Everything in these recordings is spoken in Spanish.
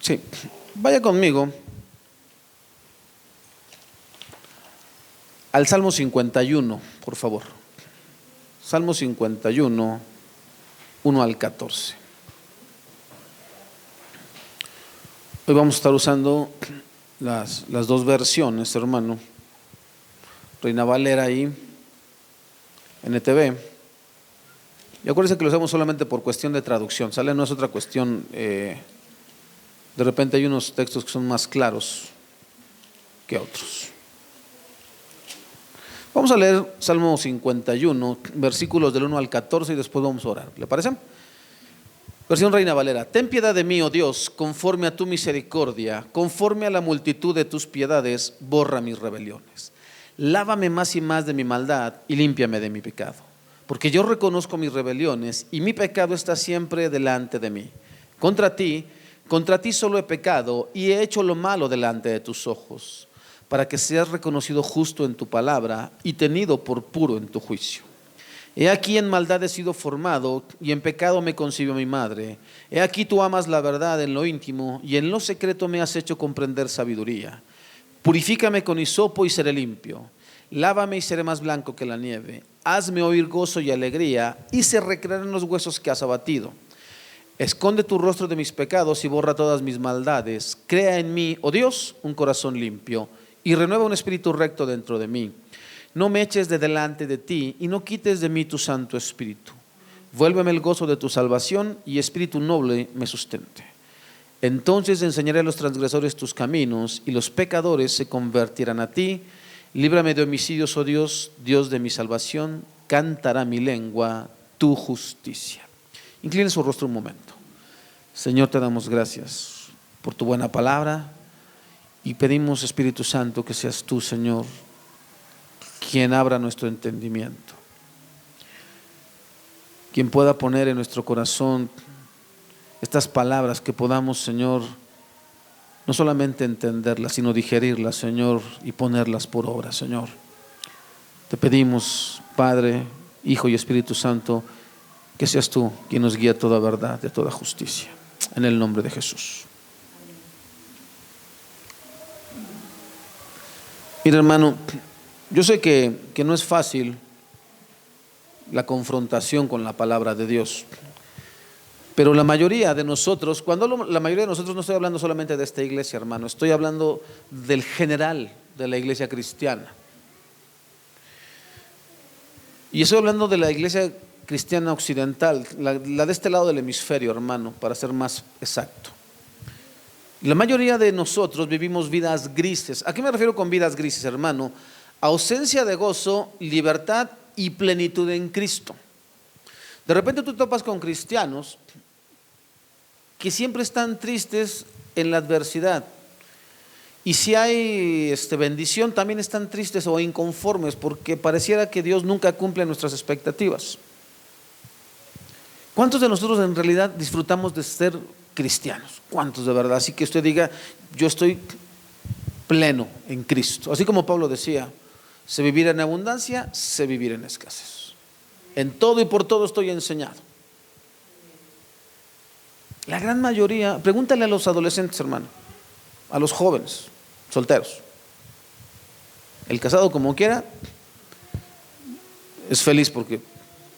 Sí, vaya conmigo al Salmo 51, por favor. Salmo 51, 1 al 14. Hoy vamos a estar usando las dos versiones, hermano. Reina Valera y NTV. Y acuérdense que lo usamos solamente por cuestión de traducción, ¿sale? No es otra cuestión. De repente hay unos textos que son más claros que otros. Vamos a leer Salmo 51, versículos del 1 al 14 y después vamos a orar. ¿Le parece? Versión Reina Valera. Ten piedad de mí, oh Dios, conforme a tu misericordia, conforme a la multitud de tus piedades, borra mis rebeliones. Lávame más y más de mi maldad y límpiame de mi pecado. Porque yo reconozco mis rebeliones y mi pecado está siempre delante de mí. Contra ti solo he pecado y he hecho lo malo delante de tus ojos, para que seas reconocido justo en tu palabra y tenido por puro en tu juicio. He aquí en maldad he sido formado y en pecado me concibió mi madre. He aquí tú amas la verdad en lo íntimo y en lo secreto me has hecho comprender sabiduría. Purifícame con hisopo y seré limpio. Lávame y seré más blanco que la nieve. Hazme oír gozo y alegría y se recrearán los huesos que has abatido. Esconde tu rostro de mis pecados y borra todas mis maldades. Crea en mí, oh Dios, un corazón limpio y renueva un espíritu recto dentro de mí. No me eches de delante de ti y no quites de mí tu Santo Espíritu. Vuélveme el gozo de tu salvación y espíritu noble me sustente. Entonces enseñaré a los transgresores tus caminos y los pecadores se convertirán a ti. Líbrame de homicidios, oh Dios, Dios de mi salvación. Cantará mi lengua tu justicia. Incline su rostro un momento. Señor, te damos gracias por tu buena palabra y pedimos, Espíritu Santo, que seas tú, Señor, quien abra nuestro entendimiento, quien pueda poner en nuestro corazón estas palabras, que podamos, Señor, no solamente entenderlas, sino digerirlas, Señor, y ponerlas por obra, Señor. Te pedimos, Padre, Hijo y Espíritu Santo, que seas tú quien nos guía a toda verdad, de toda justicia, en el nombre de Jesús. Mira, hermano, yo sé que no es fácil la confrontación con la palabra de Dios, pero la mayoría de nosotros, la mayoría de nosotros, no estoy hablando solamente de esta iglesia, hermano, estoy hablando del general de la iglesia cristiana. Y estoy hablando de la iglesia cristiana occidental, la de este lado del hemisferio, hermano, para ser más exacto. La mayoría de nosotros vivimos vidas grises. ¿A qué me refiero con vidas grises, hermano? Ausencia de gozo, libertad y plenitud en Cristo. De repente tú topas con cristianos que siempre están tristes en la adversidad. Y si hay bendición, también están tristes o inconformes porque pareciera que Dios nunca cumple nuestras expectativas. ¿Cuántos de nosotros en realidad disfrutamos de ser cristianos? ¿Cuántos de verdad? Así que usted diga, yo estoy pleno en Cristo. Así como Pablo decía, sé vivir en abundancia, sé vivir en escasez. En todo y por todo estoy enseñado. La gran mayoría, pregúntale a los adolescentes, hermano, a los jóvenes, solteros. El casado, como quiera, es feliz porque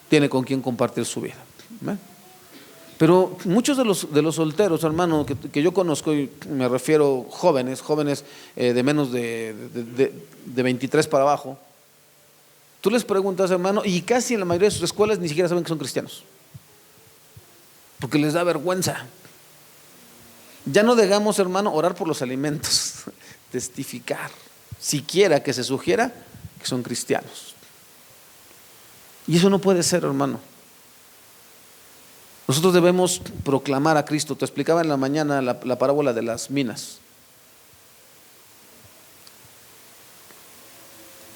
tiene con quien compartir su vida. ¿Ve? Pero muchos de los solteros, hermano, que yo conozco, y me refiero jóvenes de menos de 23 para abajo, tú les preguntas, hermano, y casi en la mayoría de sus escuelas ni siquiera saben que son cristianos, porque les da vergüenza. Ya no dejamos, hermano, orar por los alimentos, testificar, siquiera que se sugiera que son cristianos. Y eso no puede ser, hermano. Nosotros debemos proclamar a Cristo. Te explicaba en la mañana la parábola de las minas.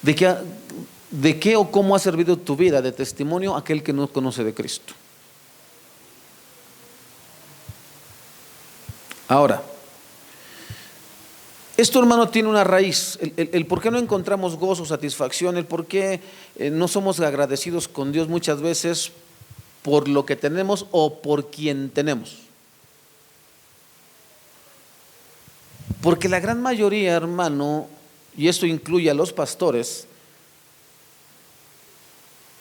¿De qué o cómo ha servido tu vida de testimonio a aquel que no conoce de Cristo? Ahora, esto, hermano, tiene una raíz. El por qué no encontramos gozo, satisfacción, el por qué no somos agradecidos con Dios muchas veces por lo que tenemos o por quien tenemos. Porque la gran mayoría, hermano, y esto incluye a los pastores,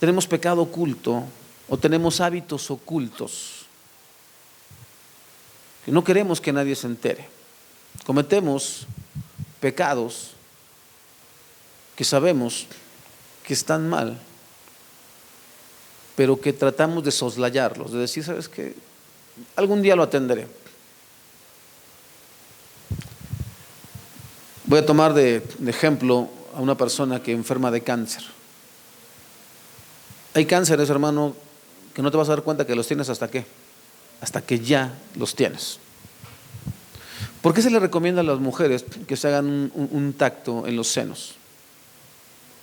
tenemos pecado oculto o tenemos hábitos ocultos que no queremos que nadie se entere. Cometemos pecados que sabemos que están mal, pero que tratamos de soslayarlos, de decir, ¿sabes qué? Algún día lo atenderé. Voy a tomar de ejemplo a una persona que enferma de cáncer. Hay cánceres, hermano, que no te vas a dar cuenta que los tienes hasta que ya los tienes. ¿Por qué se le recomienda a las mujeres que se hagan un tacto en los senos?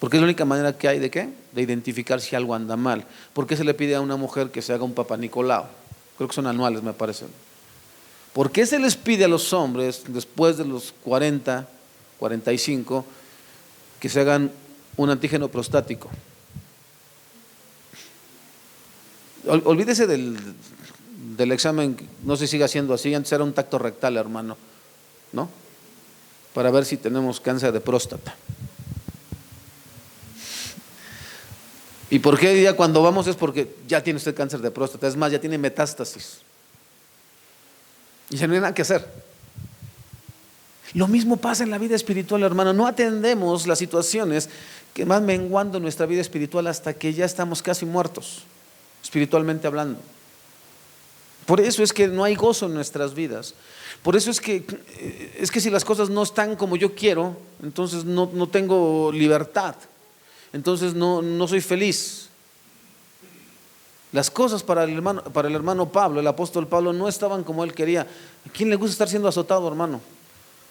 Porque es la única manera que hay de ¿qué? De identificar si algo anda mal. ¿Por qué se le pide a una mujer que se haga un Papá Nicolau? Creo que son anuales, me parece. ¿Por qué se les pide a los hombres después de los 40, 45 que se hagan un antígeno prostático? Olvídese del examen, no se siga haciendo así, antes era un tacto rectal, hermano, ¿no? Para ver si tenemos cáncer de próstata. ¿Y por qué ya cuando vamos es porque ya tiene usted cáncer de próstata? Es más, ya tiene metástasis. Y ya no hay nada que hacer. Lo mismo pasa en la vida espiritual, hermano. No atendemos las situaciones que van menguando nuestra vida espiritual hasta que ya estamos casi muertos, espiritualmente hablando. Por eso es que no hay gozo en nuestras vidas. Por eso es que si las cosas no están como yo quiero, entonces no tengo libertad. Entonces no soy feliz. Las cosas para el hermano Pablo, el apóstol Pablo, no estaban como él quería. ¿A quién le gusta estar siendo azotado, hermano?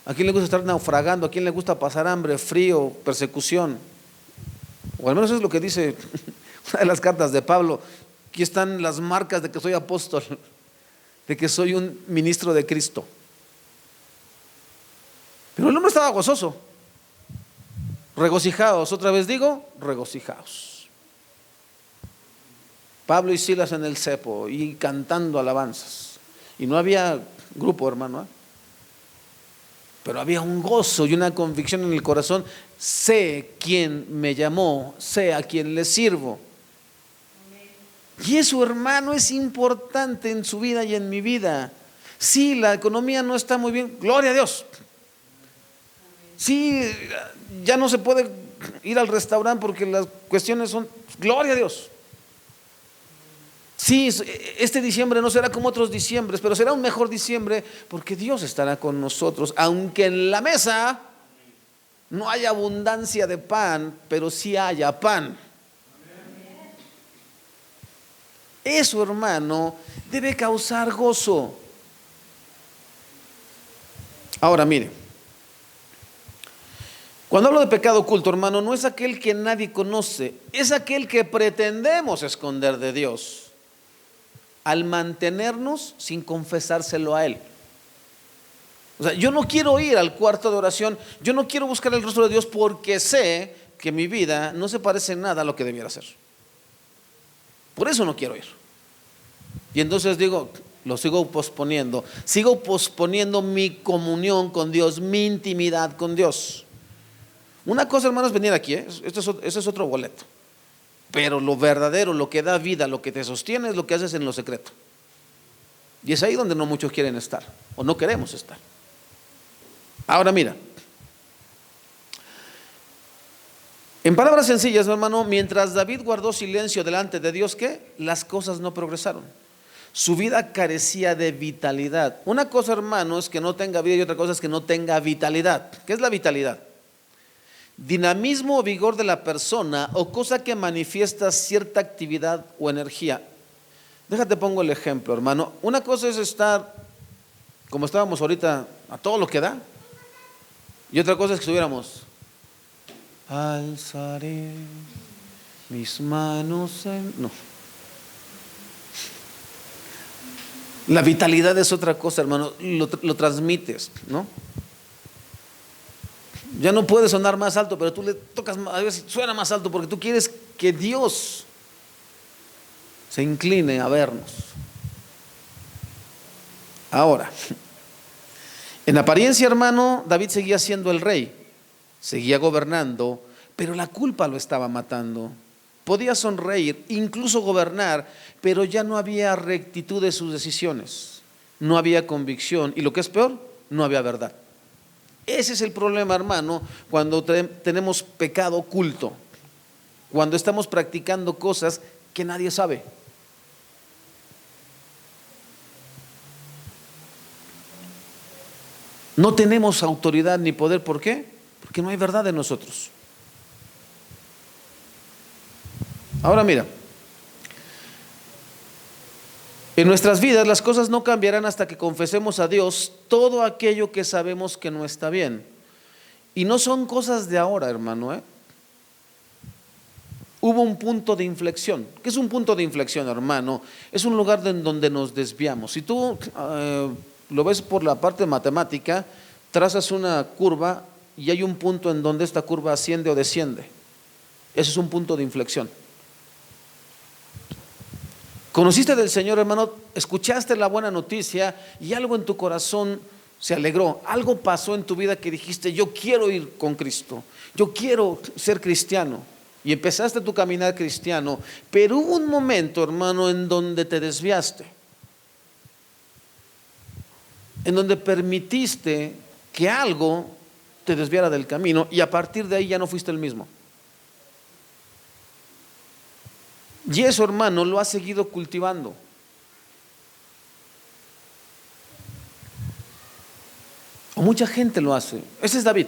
¿A quién le gusta estar naufragando? ¿A quién le gusta pasar hambre, frío, persecución? O al menos eso es lo que dice una de las cartas de Pablo. Aquí están las marcas de que soy apóstol, de que soy un ministro de Cristo. Pero el hombre estaba gozoso. Regocijaos, otra vez digo, regocijaos. Pablo y Silas en el cepo y cantando alabanzas. Y no había grupo, hermano, pero había un gozo y una convicción en el corazón. Sé quién me llamó, sé a quién le sirvo. Y eso, hermano, es importante en su vida y en mi vida. Sí, la economía no está muy bien, gloria a Dios. Sí, ya no se puede ir al restaurante porque las cuestiones son, gloria a Dios. Sí, este diciembre no será como otros diciembres, pero será un mejor diciembre porque Dios estará con nosotros, aunque en la mesa no haya abundancia de pan, pero sí haya pan. Eso, hermano, debe causar gozo. Ahora, mire, cuando hablo de pecado oculto, hermano, no es aquel que nadie conoce, es aquel que pretendemos esconder de Dios al mantenernos sin confesárselo a Él. O sea, yo no quiero ir al cuarto de oración, yo no quiero buscar el rostro de Dios porque sé que mi vida no se parece en nada a lo que debiera ser. Por eso no quiero ir. Y entonces digo, lo sigo posponiendo mi comunión con Dios, mi intimidad con Dios. Una cosa, hermanos, es venir aquí, ese es otro boleto. Pero lo verdadero, lo que da vida, lo que te sostiene es lo que haces en lo secreto. Y es ahí donde no muchos quieren estar o no queremos estar. Ahora mira, en palabras sencillas, hermano, mientras David guardó silencio delante de Dios, ¿qué? Las cosas no progresaron. Su vida carecía de vitalidad. Una cosa, hermano, es que no tenga vida y otra cosa es que no tenga vitalidad. ¿Qué es la vitalidad? Dinamismo o vigor de la persona o cosa que manifiesta cierta actividad o energía. Déjate pongo el ejemplo, hermano. Una cosa es estar como estábamos ahorita a todo lo que da, y otra cosa es que estuviéramos, alzaré mis manos en... No. La vitalidad es otra cosa, hermano, lo transmites, ¿no? Ya no puede sonar más alto, pero tú le tocas, a veces suena más alto porque tú quieres que Dios se incline a vernos. Ahora, En apariencia, hermano, David seguía siendo el rey, seguía gobernando, pero la culpa lo estaba matando. Podía sonreír, incluso gobernar, pero ya no había rectitud de sus decisiones, no había convicción y lo que es peor, no había verdad. Ese es el problema, hermano, cuando tenemos pecado oculto, cuando estamos practicando cosas que nadie sabe. No tenemos autoridad ni poder, ¿por qué? Porque no hay verdad en nosotros. Ahora mira, en nuestras vidas las cosas no cambiarán hasta que confesemos a Dios todo aquello que sabemos que no está bien. Y no son cosas de ahora, hermano, ¿eh? Hubo un punto de inflexión. ¿Qué es un punto de inflexión, hermano? Es un lugar en donde nos desviamos. Si tú lo ves por la parte matemática, trazas una curva y hay un punto en donde esta curva asciende o desciende. Ese es un punto de inflexión. Conociste del Señor, hermano, escuchaste la buena noticia y algo en tu corazón se alegró. Algo pasó en tu vida que dijiste, yo quiero ir con Cristo, yo quiero ser cristiano. Y empezaste tu caminar cristiano, pero hubo un momento, hermano, en donde te desviaste, en donde permitiste que algo te desviara del camino y a partir de ahí ya no fuiste el mismo. Y eso, hermano, lo has seguido cultivando. O mucha gente lo hace. Ese es David.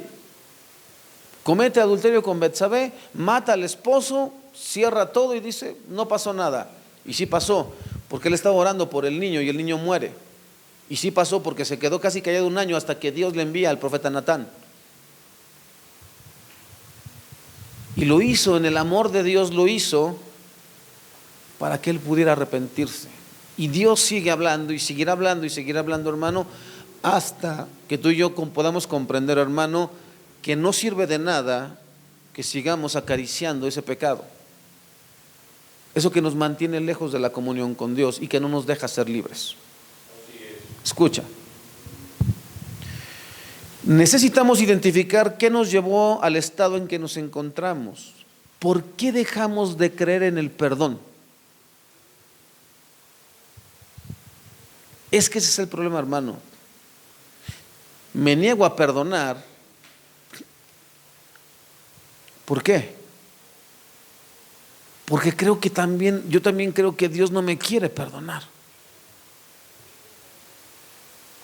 Comete adulterio con Betsabé, mata al esposo, cierra todo y dice, no pasó nada. Y sí pasó, porque él estaba orando por el niño y el niño muere. Y sí pasó porque se quedó casi callado un año hasta que Dios le envía al profeta Natán. Y lo hizo, en el amor de Dios lo hizo para que él pudiera arrepentirse. Y Dios sigue hablando y seguirá hablando y seguirá hablando, hermano, hasta que tú y yo podamos comprender, hermano, que no sirve de nada que sigamos acariciando ese pecado. Eso que nos mantiene lejos de la comunión con Dios y que no nos deja ser libres. Escucha. Necesitamos identificar qué nos llevó al estado en que nos encontramos. ¿Por qué dejamos de creer en el perdón? Es que ese es el problema, hermano. Me niego a perdonar. ¿Por qué? Porque yo también creo que Dios no me quiere perdonar.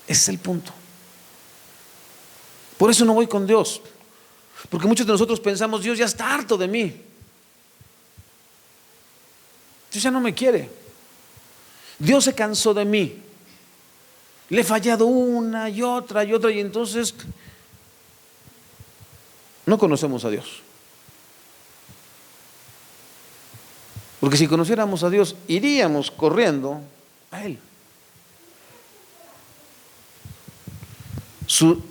Ese es el punto. Por eso no voy con Dios. Porque muchos de nosotros pensamos, Dios ya está harto de mí. Dios ya no me quiere. Dios se cansó de mí. Le he fallado una y otra y entonces no conocemos a Dios. Porque si conociéramos a Dios, iríamos corriendo a Él.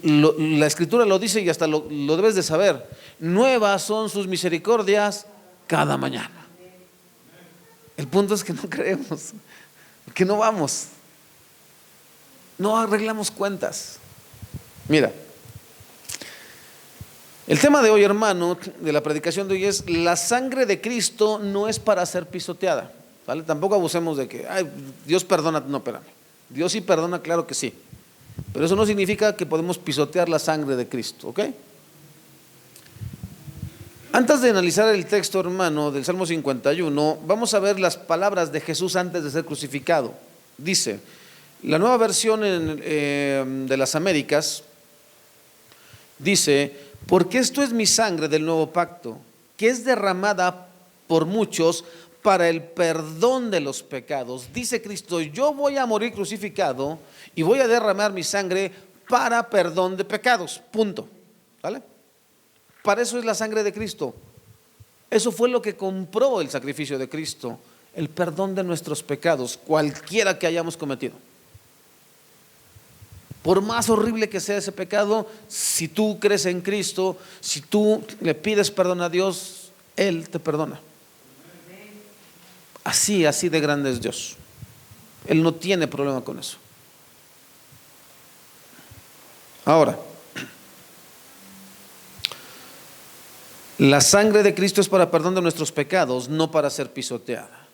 La Escritura lo dice y hasta lo debes de saber. Nuevas son sus misericordias cada mañana. El punto es que no creemos, que no vamos, no arreglamos cuentas. Mira, el tema de hoy, hermano, de la predicación de hoy es: la sangre de Cristo no es para ser pisoteada, ¿vale? Tampoco abusemos de que Dios perdona. No, espérame. Dios sí perdona, claro que sí, pero eso no significa que podemos pisotear la sangre de Cristo, ¿ok? Antes de analizar el texto, hermano, del Salmo 51, vamos a ver las palabras de Jesús antes de ser crucificado. Dice, la Nueva Versión de las Américas dice: porque esto es mi sangre del nuevo pacto, que es derramada por muchos para el perdón de los pecados. Dice Cristo, yo voy a morir crucificado y voy a derramar mi sangre para perdón de pecados, punto. ¿Vale? Para eso es la sangre de Cristo. Eso fue lo que compró el sacrificio de Cristo, el perdón de nuestros pecados, cualquiera que hayamos cometido. Por más horrible que sea ese pecado, si tú crees en Cristo, si tú le pides perdón a Dios, Él te perdona. Así de grande es Dios. Él no tiene problema con eso. Ahora, la sangre de Cristo es para perdón de nuestros pecados, no para ser pisoteada.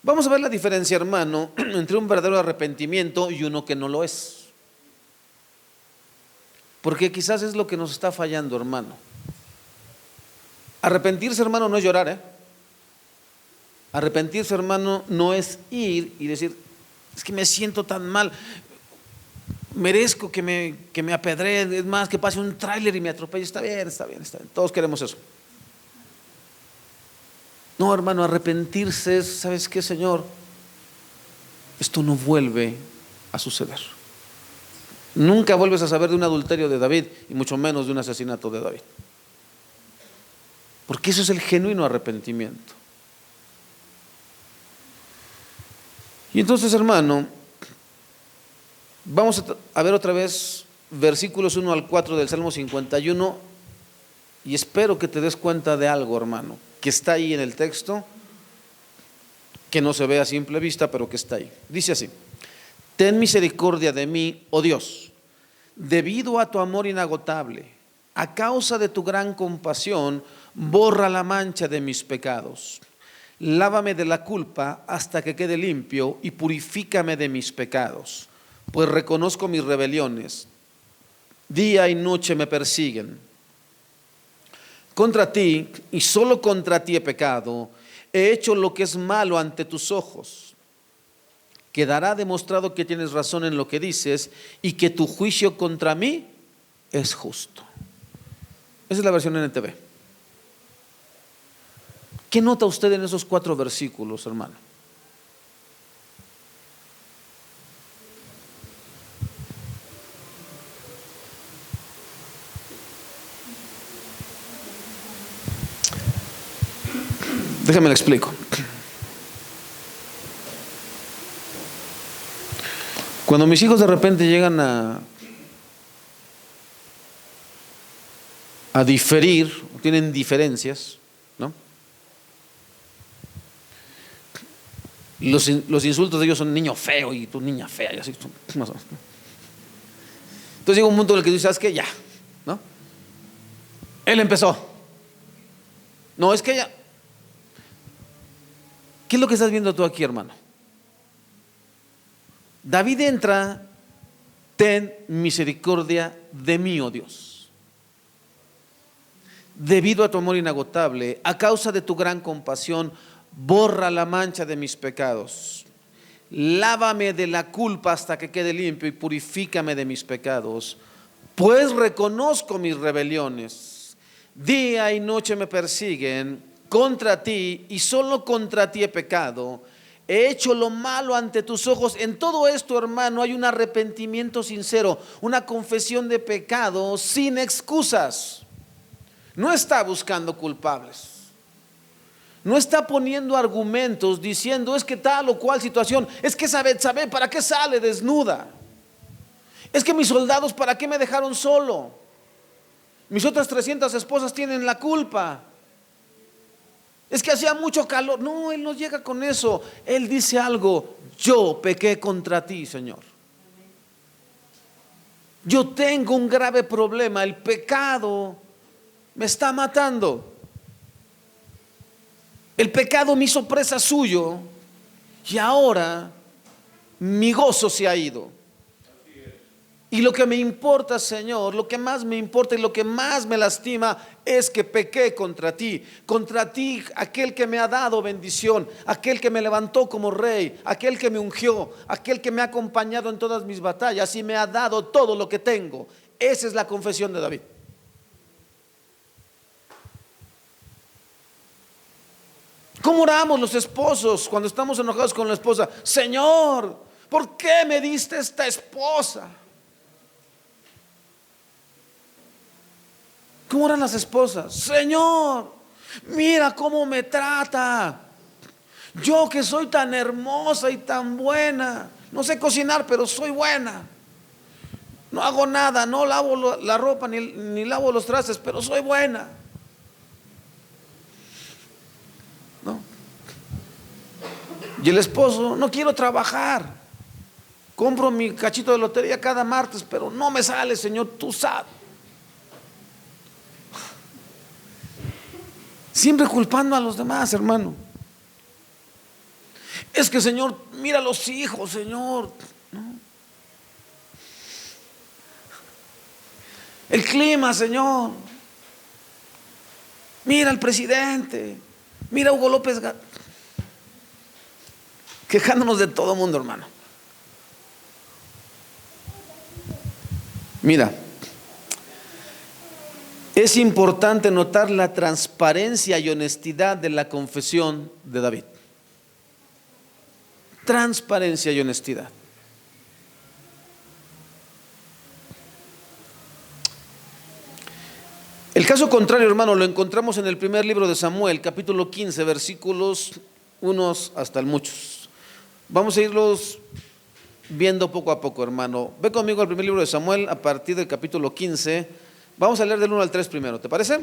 Vamos a ver la diferencia, hermano, entre un verdadero arrepentimiento y uno que no lo es. Porque quizás es lo que nos está fallando, hermano. Arrepentirse, hermano, no es llorar, ¿eh? Arrepentirse, hermano, no es ir y decir, es que me siento tan mal, merezco que me apedreen, es más, que pase un tráiler y me atropelle. Está bien, está bien, está bien. Todos queremos eso. No, hermano, arrepentirse es, ¿sabes qué, Señor? Esto no vuelve a suceder. Nunca vuelves a saber de un adulterio de David y mucho menos de un asesinato de David. Porque eso es el genuino arrepentimiento. Y entonces, hermano, vamos a ver otra vez versículos 1 al 4 del Salmo 51 y espero que te des cuenta de algo, hermano, que está ahí en el texto, que no se ve a simple vista, pero que está ahí. Dice así: ten misericordia de mí, oh Dios, debido a tu amor inagotable, a causa de tu gran compasión, borra la mancha de mis pecados. Lávame de la culpa hasta que quede limpio y purifícame de mis pecados, pues reconozco mis rebeliones. Día y noche me persiguen. Contra ti, y solo contra ti he pecado, he hecho lo que es malo ante tus ojos. Quedará demostrado que tienes razón en lo que dices y que tu juicio contra mí es justo. Esa es la versión NTV. ¿Qué nota usted en esos 4 versículos, hermano? Déjame le explico. Cuando mis hijos de repente llegan a diferir, tienen diferencias, ¿no? Los insultos de ellos son niño feo y tú niña fea y así. Más o menos. Entonces llega un punto en el que tú dices, ¿sabes qué? Ya, ¿no? Él empezó. No, es que ella. ¿Qué es lo que estás viendo tú aquí, hermano? David entra, ten misericordia de mí, oh Dios. Debido a tu amor inagotable, a causa de tu gran compasión, borra la mancha de mis pecados. Lávame de la culpa hasta que quede limpio y purifícame de mis pecados, pues reconozco mis rebeliones. Día y noche me persiguen, contra ti y solo contra ti he pecado. He hecho lo malo ante tus ojos. En todo esto, hermano, hay un arrepentimiento sincero, una confesión de pecado sin excusas. No está buscando culpables. No está poniendo argumentos diciendo es que tal o cual situación, es que sabe para qué sale desnuda. Es que mis soldados para qué me dejaron solo. Mis otras 300 esposas tienen la culpa. Es que hacía mucho calor. No, él no llega con eso. Él dice algo: yo pequé contra ti, Señor. Yo tengo un grave problema. El pecado me está matando. El pecado me hizo presa suyo y ahora mi gozo se ha ido. Y lo que me importa, Señor, lo que más me importa y lo que más me lastima es que pequé contra ti, aquel que me ha dado bendición, aquel que me levantó como rey, aquel que me ungió, aquel que me ha acompañado en todas mis batallas y me ha dado todo lo que tengo. Esa es la confesión de David. ¿Cómo oramos los esposos cuando estamos enojados con la esposa? Señor, ¿por qué me diste esta esposa? ¿Cómo oran las esposas? Señor, mira cómo me trata. Yo que soy tan hermosa y tan buena. No sé cocinar, pero soy buena. No hago nada, no lavo la ropa ni lavo los trastes, pero soy buena. ¿No? Y el esposo: no quiero trabajar. Compro mi cachito de lotería cada martes, pero no me sale, Señor, tú sabes. Siempre culpando a los demás, hermano. Es que, Señor, mira a los hijos, Señor, ¿no? El clima, Señor. Mira al presidente. Mira a Hugo López quejándonos de todo mundo, hermano. Mira, es importante notar la transparencia y honestidad de la confesión de David. Transparencia y honestidad. El caso contrario, hermano, lo encontramos en el primer libro de Samuel, capítulo 15, versículos unos hasta el muchos. Vamos a irlos viendo poco a poco, hermano. Ve conmigo al primer libro de Samuel a partir del capítulo 15. Vamos a leer del 1 al 3 primero, ¿te parece?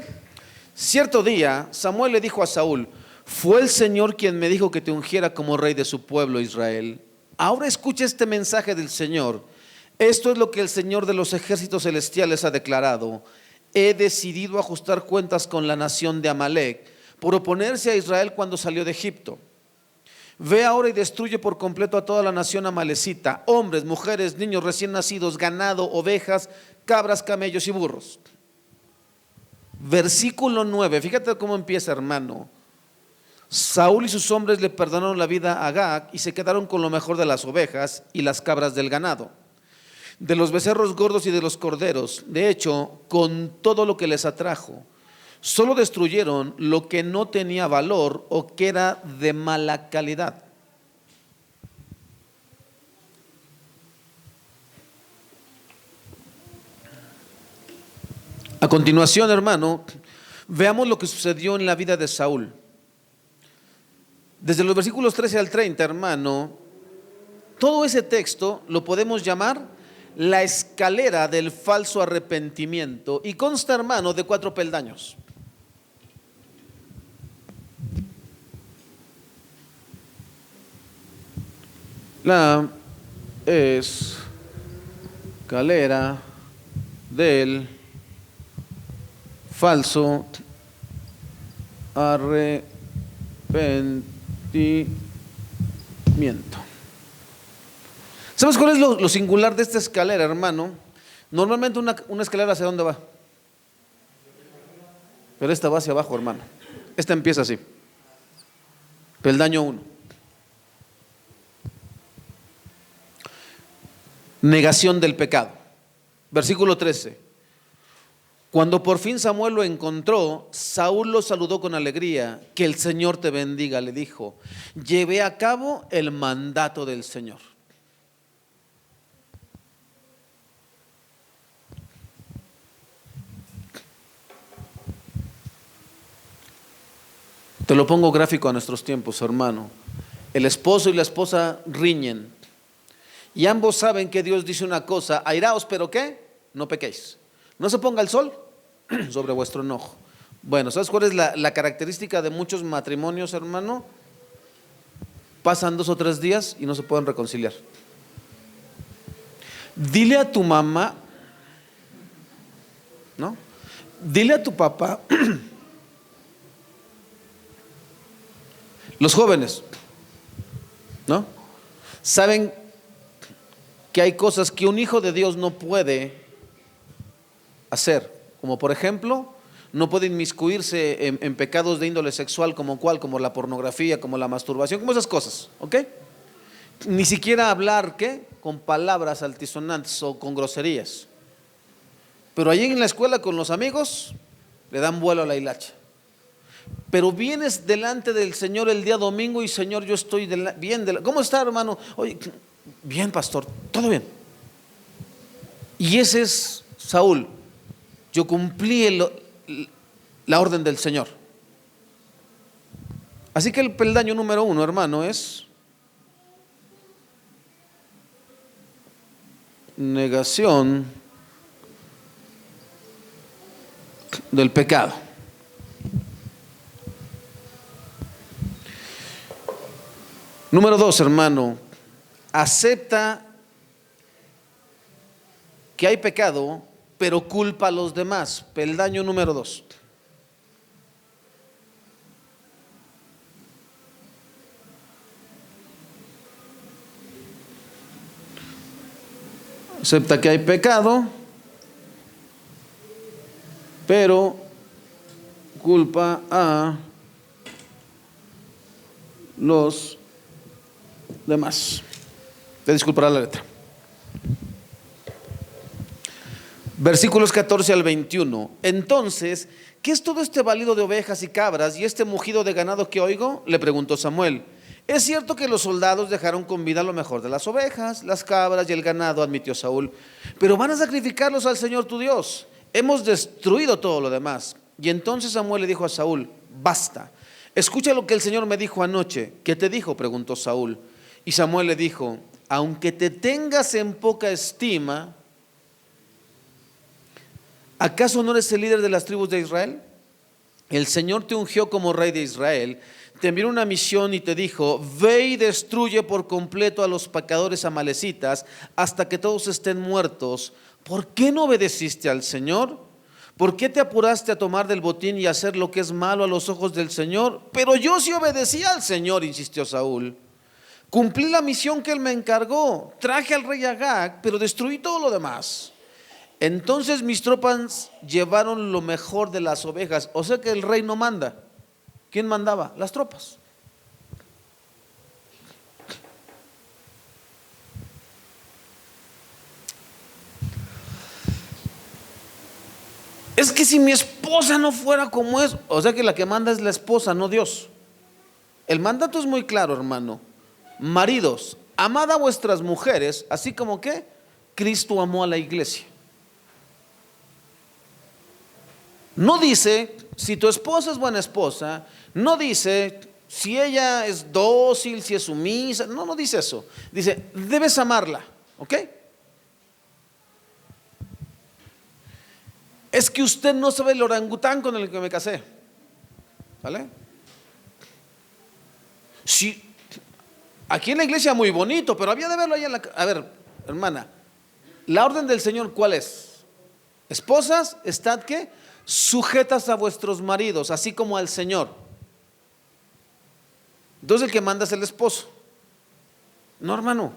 Cierto día, Samuel le dijo a Saúl: fue el Señor quien me dijo que te ungiera como rey de su pueblo Israel. Ahora escucha este mensaje del Señor. Esto es lo que el Señor de los ejércitos celestiales ha declarado: he decidido ajustar cuentas con la nación de Amalec por oponerse a Israel cuando salió de Egipto. Ve ahora y destruye por completo a toda la nación amalecita: hombres, mujeres, niños recién nacidos, ganado, ovejas, cabras, camellos y burros. Versículo 9, fíjate cómo empieza, hermano. Saúl y sus hombres le perdonaron la vida a Agag y se quedaron con lo mejor de las ovejas y las cabras del ganado, de los becerros gordos y de los corderos. De hecho, con todo lo que les atrajo, solo destruyeron lo que no tenía valor o que era de mala calidad. A continuación, hermano, veamos lo que sucedió en la vida de Saúl. Desde los versículos 13 al 30, hermano, todo ese texto lo podemos llamar la escalera del falso arrepentimiento, y consta, hermano, de 4 peldaños. La escalera del falso arrepentimiento. ¿Sabes cuál es lo singular de esta escalera, hermano? Normalmente una escalera, ¿hacia dónde va? Pero esta va hacia abajo, hermano. Esta empieza así. Peldaño 1. Negación del pecado. Versículo 13. Cuando por fin Samuel lo encontró, Saúl lo saludó con alegría. Que el Señor te bendiga, le dijo. Llevé a cabo el mandato del Señor. Te lo pongo gráfico a nuestros tiempos, hermano. El esposo y la esposa riñen y ambos saben que Dios dice una cosa: airaos, pero ¿qué? No pequéis. No se ponga el sol sobre vuestro enojo. Bueno, ¿sabes cuál es la característica de muchos matrimonios, hermano? Pasan 2 o 3 días y no se pueden reconciliar. Dile a tu mamá, ¿no? Dile a tu papá. Los jóvenes, ¿no? Saben que hay cosas que un hijo de Dios no puede hacer, como por ejemplo, no puede inmiscuirse en pecados de índole sexual como la pornografía, como la masturbación, como esas cosas, ¿ok? Ni siquiera hablar, ¿qué? Con palabras altisonantes o con groserías. Pero allí en la escuela con los amigos le dan vuelo a la hilacha. Pero vienes delante del Señor el día domingo y: Señor, yo estoy bien. ¿Cómo está, hermano? Oye, bien, pastor, todo bien. Y ese es Saúl. Yo cumplí la orden del Señor. Así que el peldaño número 1, hermano, es negación del pecado. Número 2, hermano, acepta que hay pecado, pero culpa a los demás. Peldaño número 2. Acepta que hay pecado, pero culpa a los demás. Te disculpará la letra. Versículos 14 al 21. Entonces, ¿qué es todo este balido de ovejas y cabras y este mugido de ganado que oigo? Le preguntó Samuel. Es cierto que los soldados dejaron con vida lo mejor de las ovejas, las cabras y el ganado, admitió Saúl, pero van a sacrificarlos al Señor tu Dios. Hemos destruido todo lo demás. Y entonces Samuel le dijo a Saúl, basta, escucha lo que el Señor me dijo anoche. ¿Qué te dijo?, preguntó Saúl. Y Samuel le dijo, aunque te tengas en poca estima, ¿acaso no eres el líder de las tribus de Israel? El Señor te ungió como rey de Israel, te envió una misión y te dijo, ve y destruye por completo a los pecadores amalecitas hasta que todos estén muertos. ¿Por qué no obedeciste al Señor? ¿Por qué te apuraste a tomar del botín y hacer lo que es malo a los ojos del Señor? Pero yo sí obedecí al Señor, insistió Saúl. Cumplí la misión que él me encargó, traje al rey Agag, pero destruí todo lo demás. Entonces mis tropas llevaron lo mejor de las ovejas. O sea que el rey no manda. ¿Quién mandaba? Las tropas. Es que si mi esposa no fuera como es, o sea que la que manda es la esposa, no Dios. El mandato es muy claro, hermano. Maridos, amad a vuestras mujeres, así como que Cristo amó a la iglesia. No dice si tu esposa es buena esposa, no dice si ella es dócil, si es sumisa, no dice eso. Dice, debes amarla, ¿ok? Es que usted no sabe el orangután con el que me casé, ¿vale? Sí, aquí en la iglesia muy bonito, pero había de verlo allá en la... A ver, hermana, la orden del Señor, ¿cuál es? Esposas, estad ¿qué? Sujetas a vuestros maridos, así como al Señor. Entonces el que manda es el esposo. No, hermano.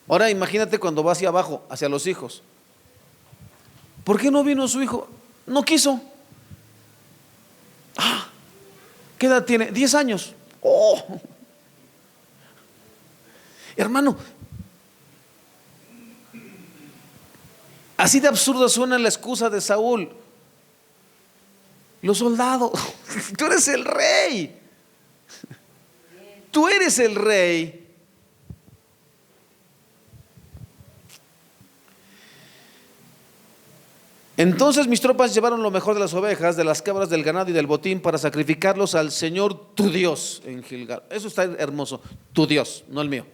Ahora imagínate cuando va hacia abajo, hacia los hijos. ¿Por qué no vino su hijo? No quiso. ¿Qué edad tiene? 10 años. Oh. Hermano, así de absurdo suena la excusa de Saúl. Los soldados, tú eres el rey. Tú eres el rey. Entonces mis tropas llevaron lo mejor de las ovejas, de las cabras, del ganado y del botín para sacrificarlos al Señor tu Dios en Gilgal. Eso está hermoso. Tu Dios, no el mío.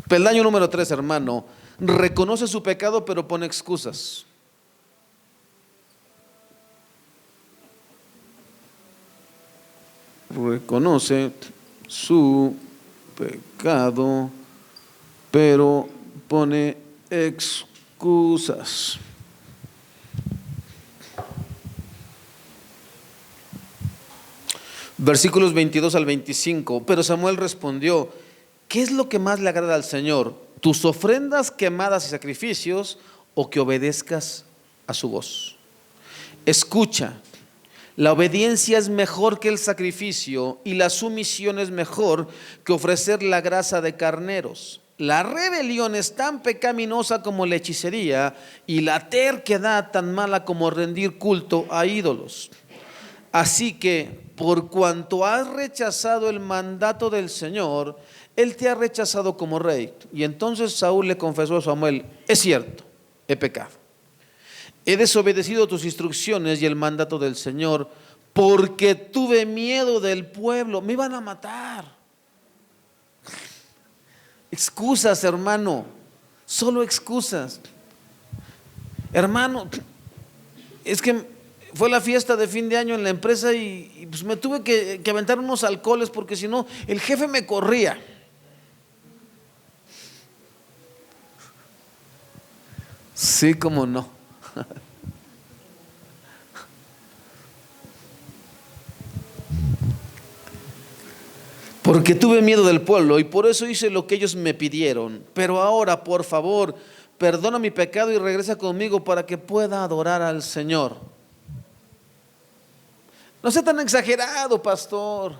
Peldaño número 3, hermano. Reconoce su pecado pero pone excusas. Reconoce su pecado pero pone excusas. Versículos 22 al 25. Pero Samuel respondió, ¿qué es lo que más le agrada al Señor? ¿Tus ofrendas quemadas y sacrificios o que obedezcas a su voz? Escucha, la obediencia es mejor que el sacrificio y la sumisión es mejor que ofrecer la grasa de carneros. La rebelión es tan pecaminosa como la hechicería y la terquedad tan mala como rendir culto a ídolos. Así que por cuanto has rechazado el mandato del Señor, Él te ha rechazado como rey. Y entonces Saúl le confesó a Samuel, es cierto, he pecado. He desobedecido tus instrucciones y el mandato del Señor porque tuve miedo del pueblo, me iban a matar. Excusas, hermano, solo excusas. Hermano, es que fue la fiesta de fin de año en la empresa y pues me tuve que aventar unos alcoholes porque si no el jefe me corría. Sí, cómo no. Porque tuve miedo del pueblo y por eso hice lo que ellos me pidieron. Pero ahora, por favor, perdona mi pecado y regresa conmigo para que pueda adorar al Señor. No sea tan exagerado, pastor.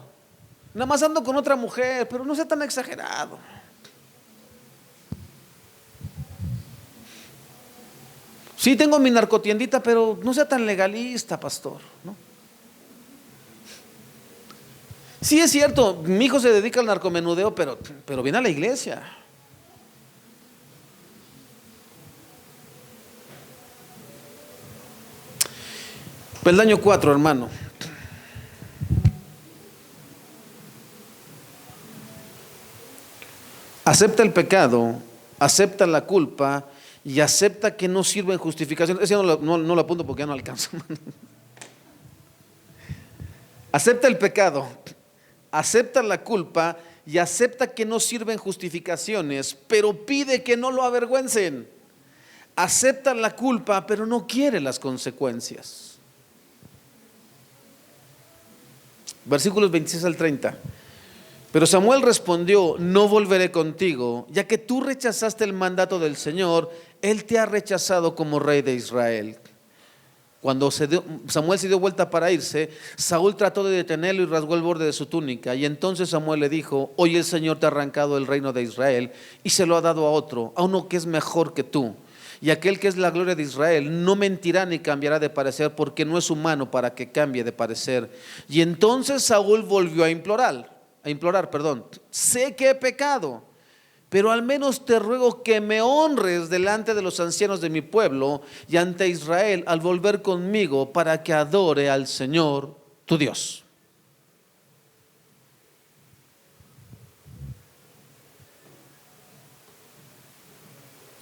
Nada más ando con otra mujer, pero no sea tan exagerado. Sí, tengo mi narcotiendita, pero no sea tan legalista, pastor, ¿no? Sí, es cierto, mi hijo se dedica al narcomenudeo, pero viene a la iglesia. Peldaño 4, hermano. Acepta el pecado, acepta la culpa y acepta que no sirve en justificación. Ese no lo apunto porque ya no alcanzo. Acepta el pecado, acepta la culpa y acepta que no sirven justificaciones, pero pide que no lo avergüencen. Acepta la culpa, pero no quiere las consecuencias. Versículos 26 al 30. Pero Samuel respondió: no volveré contigo, ya que tú rechazaste el mandato del Señor, Él te ha rechazado como rey de Israel. Cuando Samuel se dio vuelta para irse, Saúl trató de detenerlo y rasgó el borde de su túnica. Y entonces Samuel le dijo: hoy el Señor te ha arrancado el reino de Israel y se lo ha dado a otro, a uno que es mejor que tú. Y aquel que es la gloria de Israel no mentirá ni cambiará de parecer, porque no es humano para que cambie de parecer. Y entonces Saúl volvió a implorar, sé que he pecado, pero al menos te ruego que me honres delante de los ancianos de mi pueblo y ante Israel al volver conmigo para que adore al Señor tu Dios.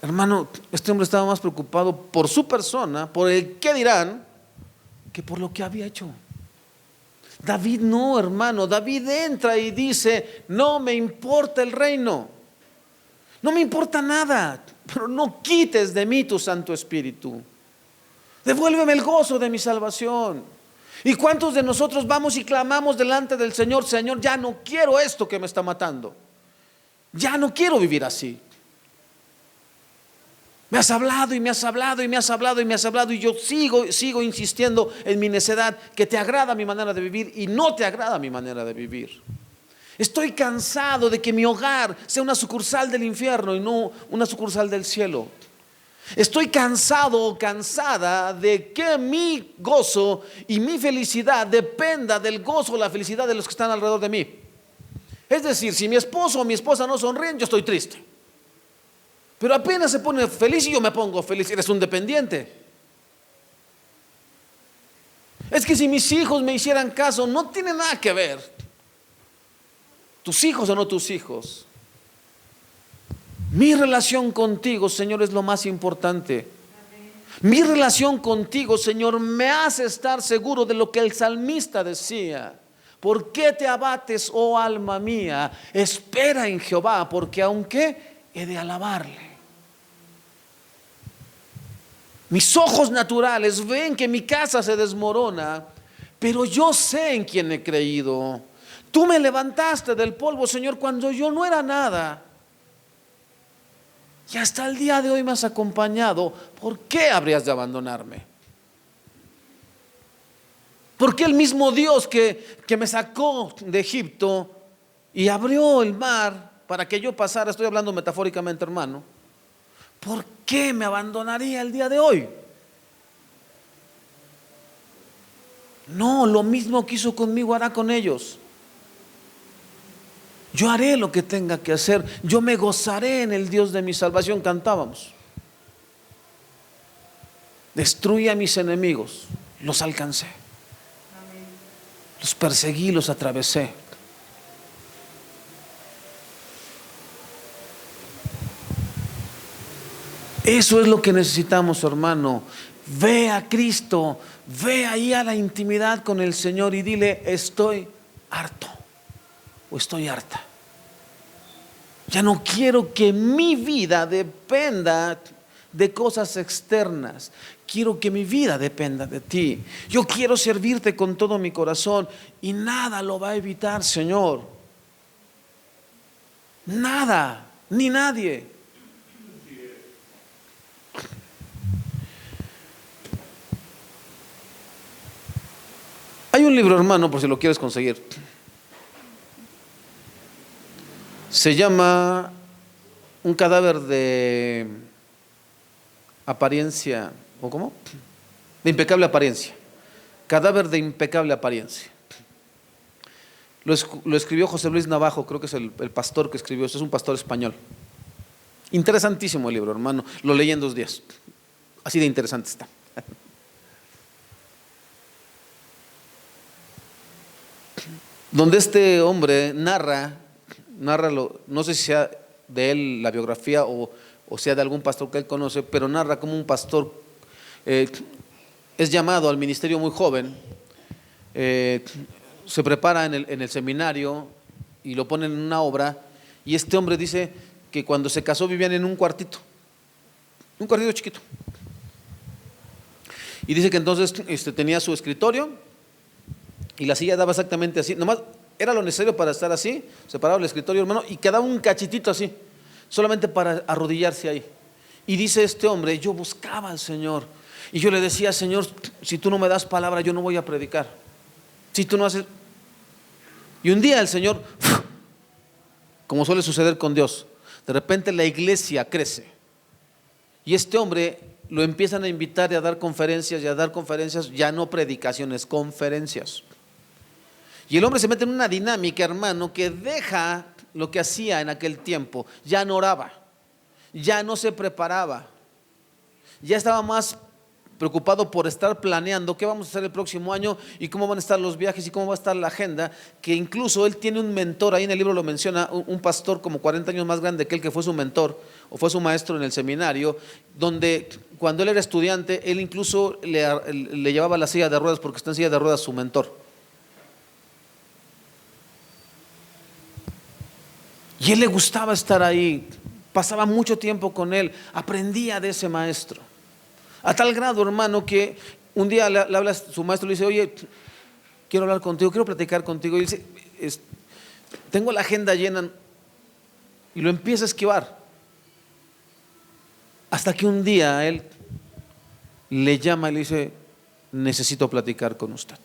Hermano, este hombre estaba más preocupado por su persona, por el qué dirán, que por lo que había hecho. David no, hermano. David entra y dice: no me importa el reino, no me importa nada, pero no quites de mí tu Santo Espíritu. Devuélveme el gozo de mi salvación. ¿Y cuántos de nosotros vamos y clamamos delante del Señor: Señor, ya no quiero esto que me está matando, ya no quiero vivir así? Me has hablado y me has hablado y me has hablado y me has hablado, y yo sigo insistiendo en mi necedad, que te agrada mi manera de vivir y no te agrada mi manera de vivir. Estoy cansado de que mi hogar sea una sucursal del infierno y no una sucursal del cielo. Estoy cansado o cansada de que mi gozo y mi felicidad dependa del gozo o la felicidad de los que están alrededor de mí. Es decir, si mi esposo o mi esposa no sonríen, yo estoy triste. Pero apenas se pone feliz y yo me pongo feliz. Eres un dependiente. Es que si mis hijos me hicieran caso, no tiene nada que ver. Tus hijos o no tus hijos. Mi relación contigo, Señor, es lo más importante. Mi relación contigo, Señor, me hace estar seguro de lo que el salmista decía: ¿por qué te abates, oh alma mía? Espera en Jehová, porque aunque he de alabarle. Mis ojos naturales ven que mi casa se desmorona, pero yo sé en quién he creído. Tú me levantaste del polvo, Señor, cuando yo no era nada. Y hasta el día de hoy me has acompañado. ¿Por qué habrías de abandonarme? ¿Por qué el mismo Dios que me sacó de Egipto y abrió el mar para que yo pasara? Estoy hablando metafóricamente, hermano. ¿Por qué me abandonaría el día de hoy? No, lo mismo que hizo conmigo hará con ellos. Yo haré lo que tenga que hacer. Yo me gozaré en el Dios de mi salvación, cantábamos. Destruí a mis enemigos, los alcancé. Los perseguí, los atravesé. Eso es lo que necesitamos, hermano. Ve a Cristo, ve ahí a la intimidad con el Señor y dile: estoy harto o estoy harta. Ya no quiero que mi vida dependa de cosas externas. Quiero que mi vida dependa de ti. Yo quiero servirte con todo mi corazón y nada lo va a evitar, Señor. Nada, ni nadie. Hay un libro, hermano, por si lo quieres conseguir. Se llama Un cadáver de apariencia, ¿o cómo? De impecable apariencia. Cadáver de impecable apariencia. Lo escribió José Luis Navajo, creo que es el pastor que escribió esto, es un pastor español. Interesantísimo el libro, hermano. Lo leí en 2 días. Así de interesante está. Donde este hombre narra no sé si sea de él la biografía o sea de algún pastor que él conoce, pero narra como un pastor es llamado al ministerio muy joven, se prepara en el seminario y lo ponen en una obra, y este hombre dice que cuando se casó vivían en un cuartito chiquito, y dice que entonces tenía su escritorio y la silla daba exactamente así, nomás era lo necesario para estar así, separado el escritorio, hermano, y quedaba un cachitito así, solamente para arrodillarse ahí. Y dice este hombre, yo buscaba al Señor, y yo le decía, Señor, si tú no me das palabra, yo no voy a predicar. Si tú no haces... Y un día el Señor, como suele suceder con Dios, de repente la iglesia crece, y este hombre lo empiezan a invitar y a dar conferencias, ya no predicaciones, conferencias. Y el hombre se mete en una dinámica, hermano, que deja lo que hacía en aquel tiempo. Ya no oraba, ya no se preparaba, ya estaba más preocupado por estar planeando qué vamos a hacer el próximo año y cómo van a estar los viajes y cómo va a estar la agenda, que incluso él tiene un mentor, ahí en el libro lo menciona, un pastor como 40 años más grande que él, que fue su mentor o fue su maestro en el seminario, donde cuando él era estudiante, él incluso le llevaba la silla de ruedas porque está en silla de ruedas su mentor. Y él le gustaba estar ahí, pasaba mucho tiempo con él, aprendía de ese maestro. A tal grado, hermano, que un día le habla su maestro, le dice, oye, quiero hablar contigo, quiero platicar contigo. Y dice, tengo la agenda llena, y lo empieza a esquivar. Hasta que un día él le llama y le dice, necesito platicar con usted.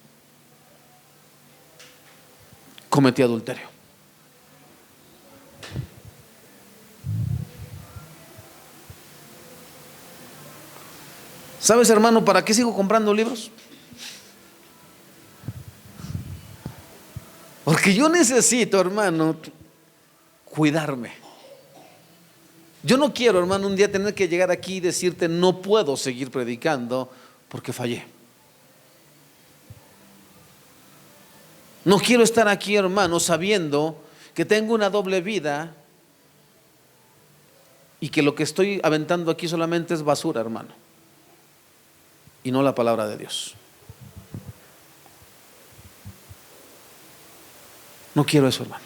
Cometí adulterio. ¿Sabes, hermano, para qué sigo comprando libros? Porque yo necesito, hermano, cuidarme. Yo no quiero, hermano, un día tener que llegar aquí y decirte no puedo seguir predicando porque fallé. No quiero estar aquí, hermano, sabiendo que tengo una doble vida y que lo que estoy aventando aquí solamente es basura, hermano, y no la palabra de Dios. No quiero eso, hermano.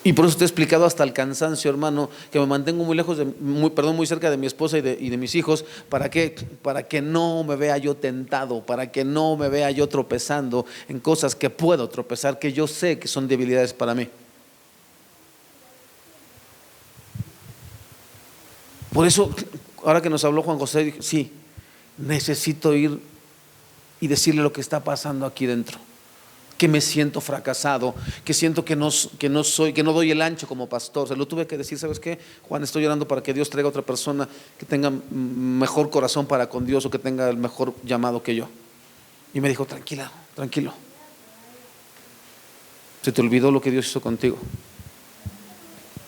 Y por eso te he explicado hasta el cansancio, hermano, que me mantengo muy lejos muy cerca de mi esposa y de mis hijos. ¿Para qué? Para que no me vea yo tentado, para que no me vea yo tropezando en cosas que puedo tropezar, que yo sé que son debilidades para mí. Por eso, ahora que nos habló Juan José, dije, sí, necesito ir y decirle lo que está pasando aquí dentro. Que me siento fracasado, que siento que no doy el ancho como pastor. Se lo tuve que decir, ¿sabes qué? Juan, estoy orando para que Dios traiga a otra persona que tenga mejor corazón para con Dios o que tenga el mejor llamado que yo. Y me dijo, tranquilo. Se te olvidó lo que Dios hizo contigo.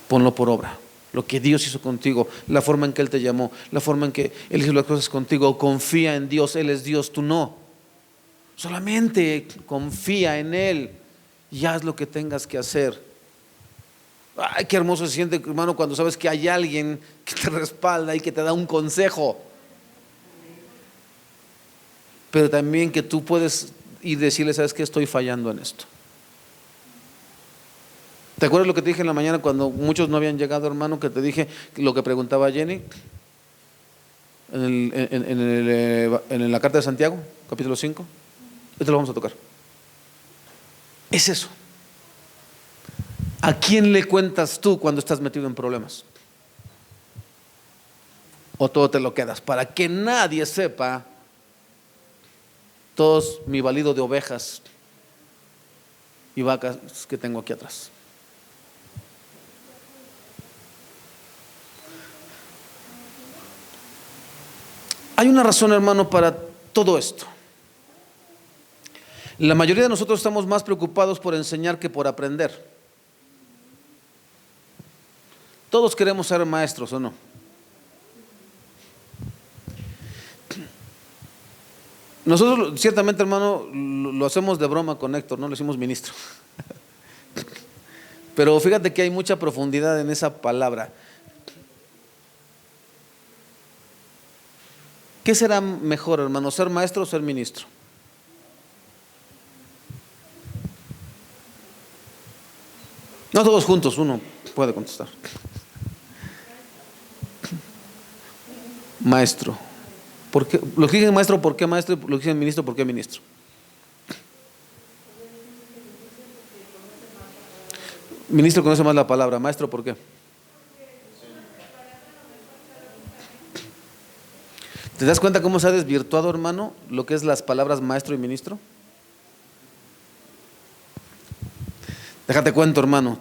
Ponlo por obra. Lo que Dios hizo contigo, la forma en que Él te llamó, la forma en que Él hizo las cosas contigo. Confía en Dios, Él es Dios, tú no. Solamente confía en Él y haz lo que tengas que hacer. Ay, qué hermoso se siente, hermano, cuando sabes que hay alguien que te respalda y que te da un consejo. Pero también que tú puedes ir y decirle, ¿sabes qué? Estoy fallando en esto. ¿Te acuerdas lo que te dije en la mañana cuando muchos no habían llegado, hermano? Que te dije lo que preguntaba Jenny en la carta de Santiago, capítulo 5. Esto lo vamos a tocar. Es eso. ¿A quién le cuentas tú cuando estás metido en problemas? ¿O todo te lo quedas? Para que nadie sepa, todos mi balido de ovejas y vacas que tengo aquí atrás. Hay una razón, hermano, para todo esto. La mayoría de nosotros estamos más preocupados por enseñar que por aprender. Todos queremos ser maestros, ¿o no? Nosotros ciertamente, hermano, lo hacemos de broma con Héctor, no le decimos ministro. Pero fíjate que hay mucha profundidad en esa palabra. ¿Qué será mejor, hermano, ser maestro o ser ministro? No todos juntos, uno puede contestar. Maestro. ¿Por qué? Los que dicen maestro, ¿por qué maestro? Los que dicen ministro, ¿por qué ministro? Ministro conoce más la palabra. Maestro, ¿por qué? ¿Te das cuenta cómo se ha desvirtuado, hermano, lo que es las palabras maestro y ministro? Déjate cuento, hermano.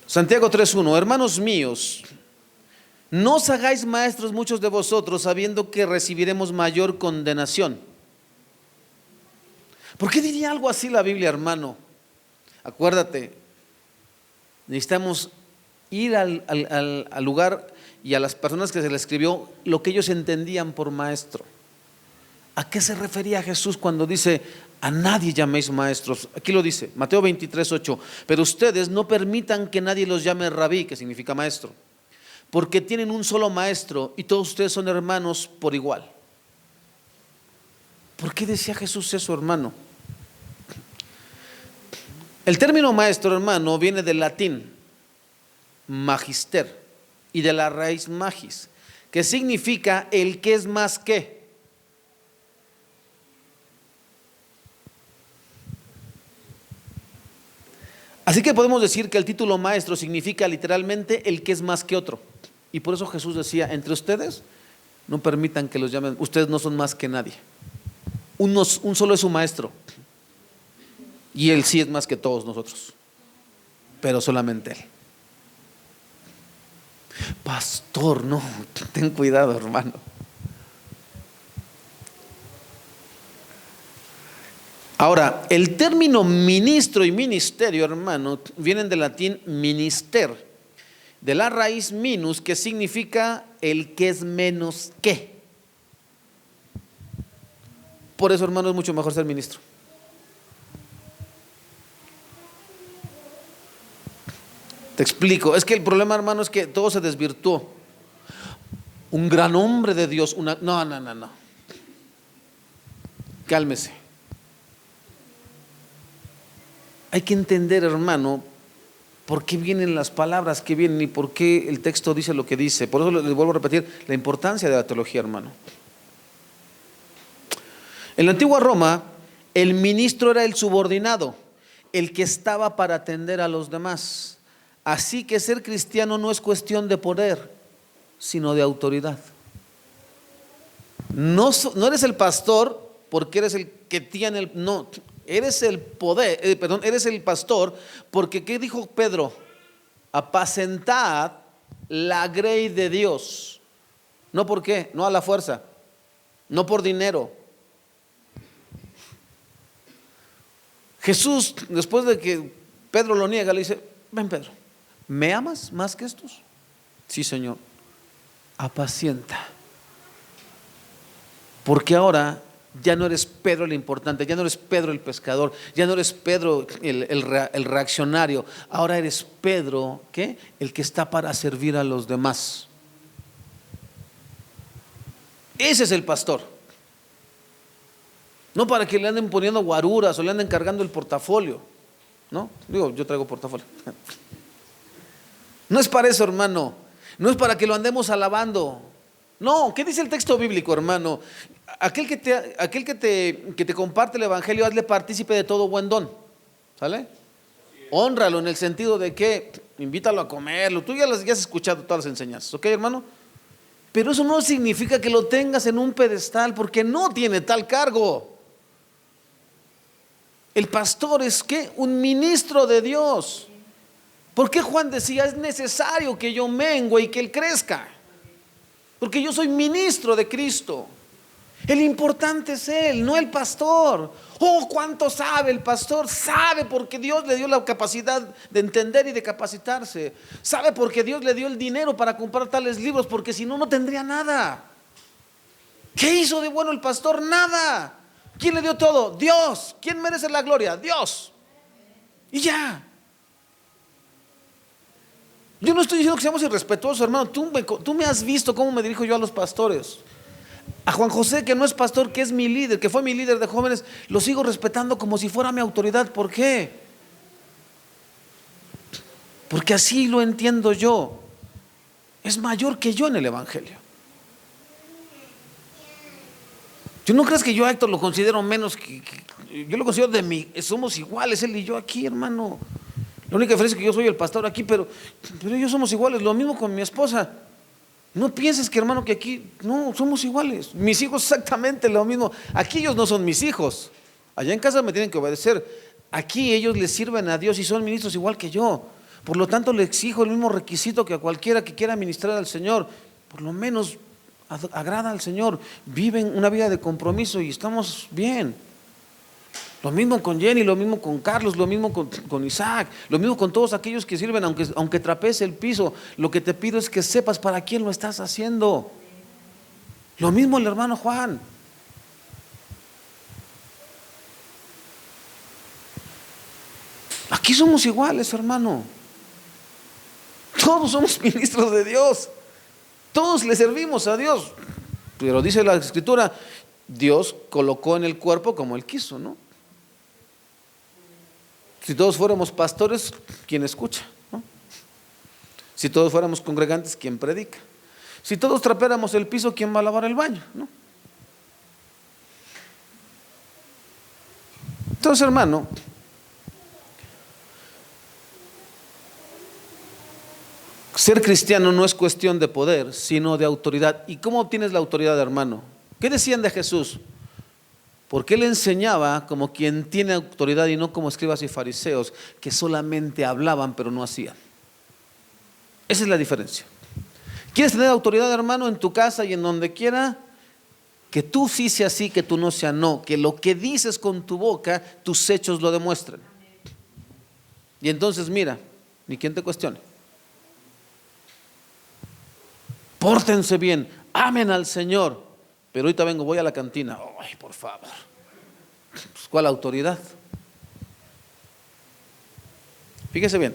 Santiago 3:1. Hermanos míos, no os hagáis maestros muchos de vosotros, sabiendo que recibiremos mayor condenación. ¿Por qué diría algo así la Biblia, hermano? Acuérdate, necesitamos ir al lugar y a las personas que se les escribió lo que ellos entendían por maestro. ¿A qué se refería Jesús cuando dice a nadie llaméis maestros? Aquí lo dice, Mateo 23:8. Pero ustedes no permitan que nadie los llame rabí, que significa maestro, porque tienen un solo maestro y todos ustedes son hermanos por igual. ¿Por qué decía Jesús eso, hermano? El término maestro, hermano, viene del latín magister y de la raíz magis, que significa el que es más que. Así que podemos decir que el título maestro significa literalmente el que es más que otro. Y por eso Jesús decía, entre ustedes no permitan que los llamen, ustedes no son más que nadie. Un solo es su maestro. Y él sí es más que todos nosotros, pero solamente él. Pastor, no, ten cuidado, hermano. Ahora, el término ministro y ministerio, hermano, vienen del latín minister, de la raíz minus, que significa el que es menos que. Por eso, hermano, es mucho mejor ser ministro. Te explico, es que el problema, hermano, es que todo se desvirtuó. Un gran hombre de Dios, no. Cálmese. Hay que entender, hermano, por qué vienen las palabras que vienen y por qué el texto dice lo que dice. Por eso les vuelvo a repetir la importancia de la teología, hermano. En la antigua Roma, el ministro era el subordinado, el que estaba para atender a los demás. Así que ser cristiano no es cuestión de poder, sino de autoridad. No eres el pastor porque eres el que tiene el... No, eres el poder, eres el pastor porque ¿qué dijo Pedro? Apacentad la grey de Dios. ¿No por qué? No a la fuerza, no por dinero. Jesús, después de que Pedro lo niega, le dice, ven Pedro, ¿me amas más que estos? Sí, Señor. Apacienta. Porque ahora ya no eres Pedro el importante, ya no eres Pedro el pescador, ya no eres Pedro el reaccionario. Ahora eres Pedro, ¿qué? El que está para servir a los demás. Ese es el pastor. No para que le anden poniendo guaruras o le anden cargando el portafolio. ¿no? Digo, yo traigo portafolio. No es para eso, hermano. No es para que lo andemos alabando. No, ¿qué dice el texto bíblico, hermano? Aquel que te comparte el evangelio, hazle partícipe de todo buen don. ¿Sale? Hónralo en el sentido de que invítalo a comerlo. Tú ya has escuchado todas las enseñanzas, ¿ok, hermano? Pero eso no significa que lo tengas en un pedestal, porque no tiene tal cargo. El pastor es ¿qué? Un ministro de Dios. ¿Por qué Juan decía es necesario que yo mengue y que él crezca? Porque yo soy ministro de Cristo. El importante es él, no el pastor. Oh, ¿cuánto sabe el pastor? Sabe porque Dios le dio la capacidad de entender y de capacitarse. Sabe porque Dios le dio el dinero para comprar tales libros, porque si no, no tendría nada. ¿Qué hizo de bueno el pastor? Nada. ¿Quién le dio todo? Dios. ¿Quién merece la gloria? Dios. Y ya. Yo no estoy diciendo que seamos irrespetuosos, hermano. Tú me has visto cómo me dirijo yo a los pastores. A Juan José, que no es pastor, que es mi líder, que fue mi líder de jóvenes, lo sigo respetando como si fuera mi autoridad. ¿Por qué? Porque así lo entiendo yo. Es mayor que yo en el evangelio. Tú no crees que yo a Héctor lo considero menos yo lo considero somos iguales, él y yo aquí, hermano. La única diferencia es que yo soy el pastor aquí, pero ellos somos iguales. Lo mismo con mi esposa. No pienses que, hermano, que aquí no somos iguales. Mis hijos exactamente lo mismo. Aquí ellos no son mis hijos. Allá en casa me tienen que obedecer. Aquí ellos le sirven a Dios y son ministros igual que yo. Por lo tanto, le exijo el mismo requisito que a cualquiera que quiera ministrar al Señor. Por lo menos agrada al Señor. Viven una vida de compromiso y estamos bien. Lo mismo con Jenny, lo mismo con Carlos, lo mismo con Isaac, lo mismo con todos aquellos que sirven, aunque trapece el piso. Lo que te pido es que sepas para quién lo estás haciendo. Lo mismo el hermano Juan. Aquí somos iguales, hermano. Todos somos ministros de Dios. Todos le servimos a Dios. Pero dice la Escritura, Dios colocó en el cuerpo como Él quiso, ¿no? Si todos fuéramos pastores, ¿quién escucha? ¿No? Si todos fuéramos congregantes, ¿quién predica? Si todos trapeáramos el piso, ¿quién va a lavar el baño? ¿No? Entonces, hermano, ser cristiano no es cuestión de poder, sino de autoridad. ¿Y cómo obtienes la autoridad, hermano? ¿Qué decían de Jesús? Porque él enseñaba como quien tiene autoridad y no como escribas y fariseos que solamente hablaban pero no hacían. Esa es la diferencia. ¿Quieres tener autoridad, hermano, en tu casa y en donde quiera? Que tú sí sea sí, que tú no sea no. Que lo que dices con tu boca, tus hechos lo demuestren. Y entonces mira, ni quien te cuestione. Pórtense bien, amen al Señor. Pero ahorita voy a la cantina. Ay, por favor. Pues, ¿cuál autoridad? Fíjese bien.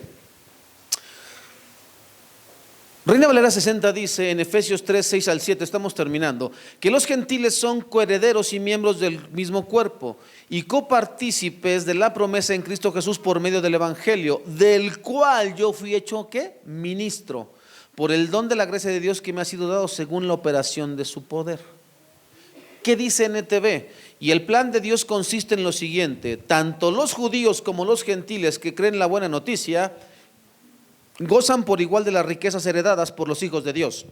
Reina Valera 60 dice en Efesios 3, 6 al 7, estamos terminando, que los gentiles son coherederos y miembros del mismo cuerpo y copartícipes de la promesa en Cristo Jesús por medio del Evangelio, del cual yo fui hecho, ¿qué? Ministro, por el don de la gracia de Dios que me ha sido dado según la operación de su poder. ¿Qué dice NTV? Y el plan de Dios consiste en lo siguiente: tanto los judíos como los gentiles que creen la buena noticia gozan por igual de las riquezas heredadas por los hijos de Dios.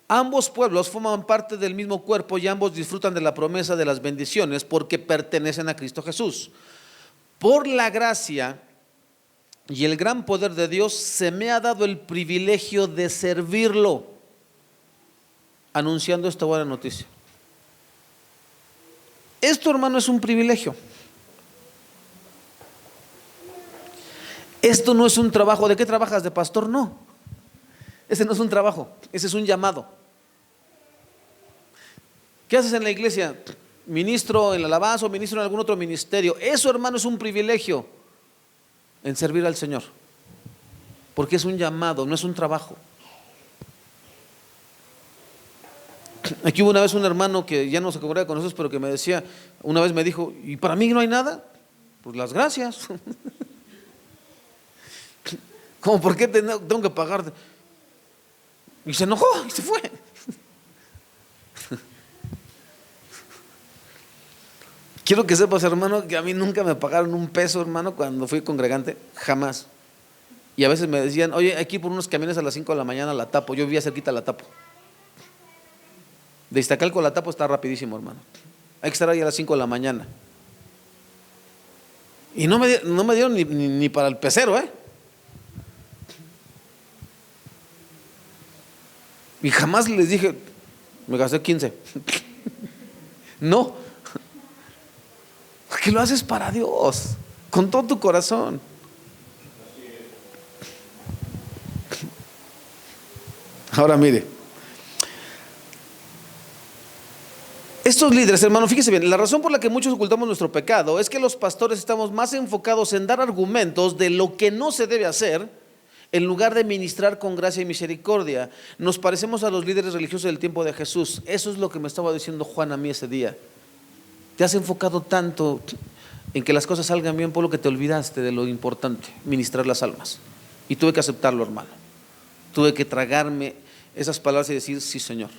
Ambos pueblos forman parte del mismo cuerpo y ambos disfrutan de la promesa de las bendiciones porque pertenecen a Cristo Jesús. Por la gracia y el gran poder de Dios se me ha dado el privilegio de servirlo, anunciando esta buena noticia. Esto, hermano, es un privilegio. Esto no es un trabajo. ¿De qué trabajas? ¿De pastor? No. Ese no es un trabajo, ese es un llamado. ¿Qué haces en la iglesia? Ministro en la alabanza o ministro en algún otro ministerio. Eso, hermano, es un privilegio en servir al Señor, porque es un llamado, no es un trabajo. Aquí hubo una vez un hermano que ya no se congrega con nosotros, pero que me decía, una vez me dijo, ¿y para mí no hay nada? Pues las gracias. ¿Cómo por qué tengo que pagarte? Y se enojó y se fue. Quiero que sepas, hermano, que a mí nunca me pagaron un peso, hermano, cuando fui congregante, jamás. Y a veces me decían, oye, aquí por unos camiones a las 5 de la mañana la Tapo. Yo vivía cerquita a la Tapo. De Iztacalco a la Tapo está rapidísimo, hermano. Hay que estar ahí a las 5 de la mañana. Y no me dieron ni para el pecero, ¿eh? Y jamás les dije, me gasté 15. No, porque lo haces para Dios, con todo tu corazón. Ahora mire, estos líderes, hermano, fíjese bien, la razón por la que muchos ocultamos nuestro pecado es que los pastores estamos más enfocados en dar argumentos de lo que no se debe hacer, en lugar de ministrar con gracia y misericordia. Nos parecemos a los líderes religiosos del tiempo de Jesús. Eso es lo que me estaba diciendo Juan a mí ese día. Te has enfocado tanto en que las cosas salgan bien, por lo que te olvidaste de lo importante, ministrar las almas. Y tuve que aceptarlo, hermano. Tuve que tragarme esas palabras y decir, sí, Señor,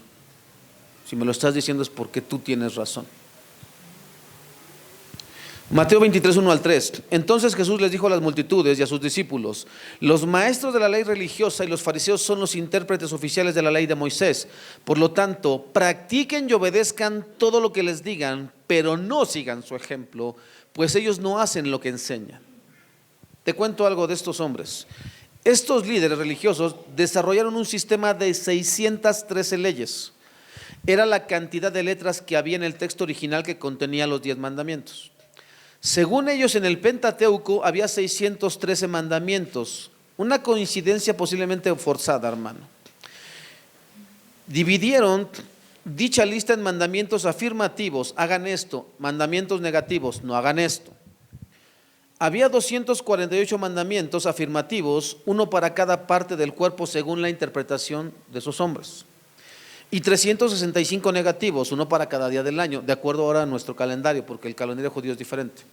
si me lo estás diciendo es porque tú tienes razón. Mateo 23, 1 al 3. Entonces Jesús les dijo a las multitudes y a sus discípulos: los maestros de la ley religiosa y los fariseos son los intérpretes oficiales de la ley de Moisés. Por lo tanto, practiquen y obedezcan todo lo que les digan, pero no sigan su ejemplo, pues ellos no hacen lo que enseñan. Te cuento algo de estos hombres. Estos líderes religiosos desarrollaron un sistema de 613 leyes. Era la cantidad de letras que había en el texto original que contenía los 10 mandamientos. Según ellos, en el Pentateuco había 613 mandamientos. Una coincidencia posiblemente forzada, hermano. Dividieron dicha lista en mandamientos afirmativos, hagan esto; mandamientos negativos, no hagan esto. Había 248 mandamientos afirmativos, uno para cada parte del cuerpo según la interpretación de esos hombres. Y 365 negativos, uno para cada día del año, de acuerdo ahora a nuestro calendario, porque el calendario judío es diferente.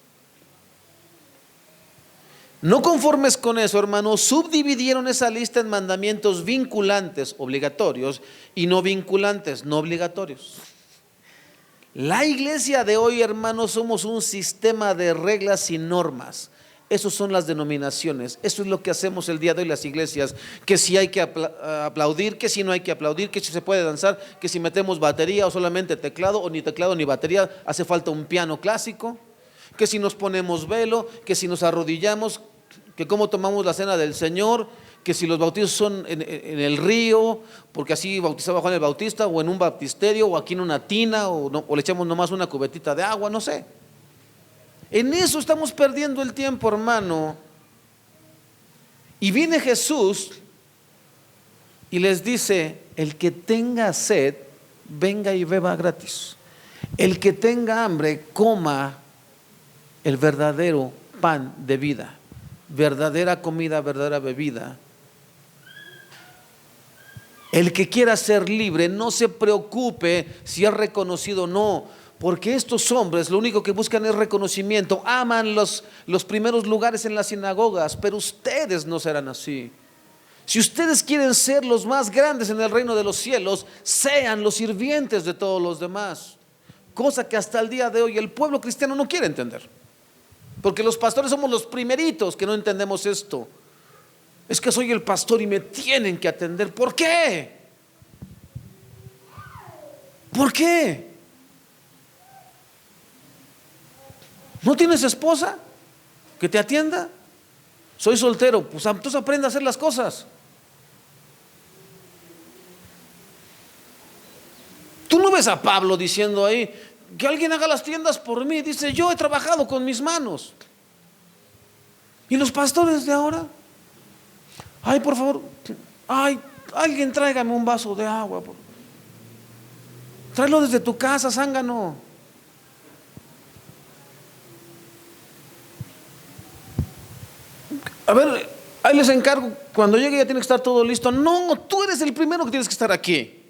No conformes con eso, hermanos, subdividieron esa lista en mandamientos vinculantes, obligatorios, y no vinculantes, no obligatorios. La iglesia de hoy, hermanos, somos un sistema de reglas y normas. Esas son las denominaciones. Eso es lo que hacemos el día de hoy las iglesias. Que si hay que aplaudir, que si no hay que aplaudir, que si se puede danzar, que si metemos batería o solamente teclado, o ni teclado ni batería, hace falta un piano clásico, que si nos ponemos velo, que si nos arrodillamos, que cómo tomamos la cena del Señor, que si los bautizos son en el río, porque así bautizaba Juan el Bautista, o en un baptisterio, o aquí en una tina, o le echamos nomás una cubetita de agua, no sé. En eso estamos perdiendo el tiempo, hermano. Y viene Jesús y les dice: el que tenga sed, venga y beba gratis. El que tenga hambre, coma el verdadero pan de vida, verdadera comida, verdadera bebida. El que quiera ser libre, no se preocupe si es reconocido o no, porque estos hombres lo único que buscan es reconocimiento. Aman los primeros lugares en las sinagogas, pero ustedes no serán así. Si ustedes quieren ser los más grandes en el reino de los cielos, sean los sirvientes de todos los demás. Cosa que hasta el día de hoy el pueblo cristiano no quiere entender, porque los pastores somos los primeritos que no entendemos esto. Es que soy el pastor y me tienen que atender. ¿Por qué? ¿Por qué? ¿No tienes esposa que te atienda? Soy soltero. Pues entonces aprende a hacer las cosas. Tú no ves a Pablo diciendo ahí: que alguien haga las tiendas por mí. Dice: yo he trabajado con mis manos. ¿Y los pastores de ahora? Ay, por favor, ay, alguien tráigame un vaso de agua. Tráelo desde tu casa, zángano. A ver, ahí les encargo, cuando llegue ya tiene que estar todo listo. No, tú eres el primero que tienes que estar aquí.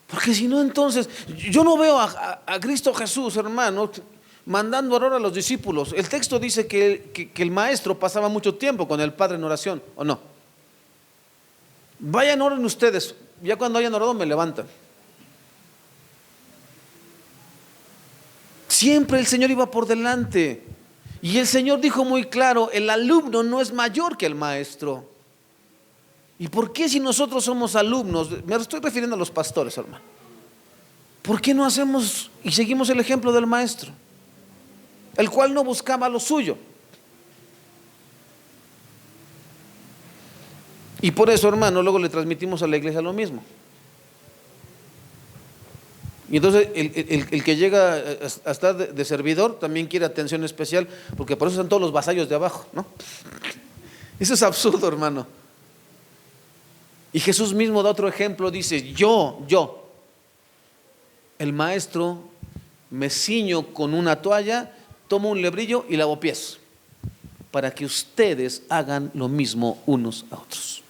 Porque si no, entonces yo no veo a Cristo Jesús, hermano, mandando ahora a los discípulos. El texto dice que el maestro pasaba mucho tiempo con el Padre en oración, ¿o no? Vayan, oren ustedes. Ya cuando hayan orado me levantan. Siempre el Señor iba por delante. Y el Señor dijo muy claro, el alumno no es mayor que el maestro. ¿Y por qué si nosotros somos alumnos? Me estoy refiriendo a los pastores, hermano. ¿Por qué no hacemos y seguimos el ejemplo del maestro? El cual no buscaba lo suyo. Y por eso, hermano, luego le transmitimos a la iglesia lo mismo. Y entonces el que llega a estar de servidor también quiere atención especial, porque por eso están todos los vasallos de abajo, ¿no? Eso es absurdo, hermano. Y Jesús mismo da otro ejemplo, dice, yo, el maestro, me ciño con una toalla, tomo un lebrillo y lavo pies, para que ustedes hagan lo mismo unos a otros.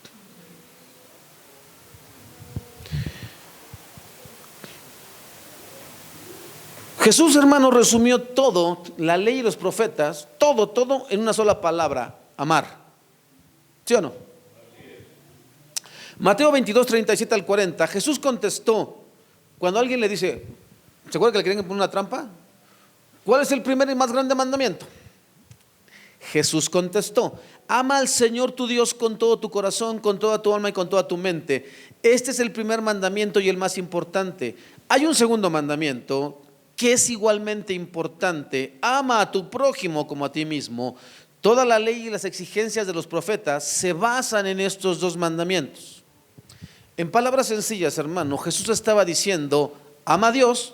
Jesús, hermano, resumió todo, la ley y los profetas, todo en una sola palabra, amar. ¿Sí o no? Mateo 22, 37 al 40, Jesús contestó, cuando alguien le dice, ¿se acuerda que le querían poner una trampa? ¿Cuál es el primer y más grande mandamiento? Jesús contestó, ama al Señor tu Dios con todo tu corazón, con toda tu alma y con toda tu mente. Este es el primer mandamiento y el más importante. Hay un segundo mandamiento que es igualmente importante. Ama a tu prójimo como a ti mismo. Toda la ley y las exigencias de los profetas se basan en estos dos mandamientos. En palabras sencillas, hermano, Jesús estaba diciendo, ama a Dios,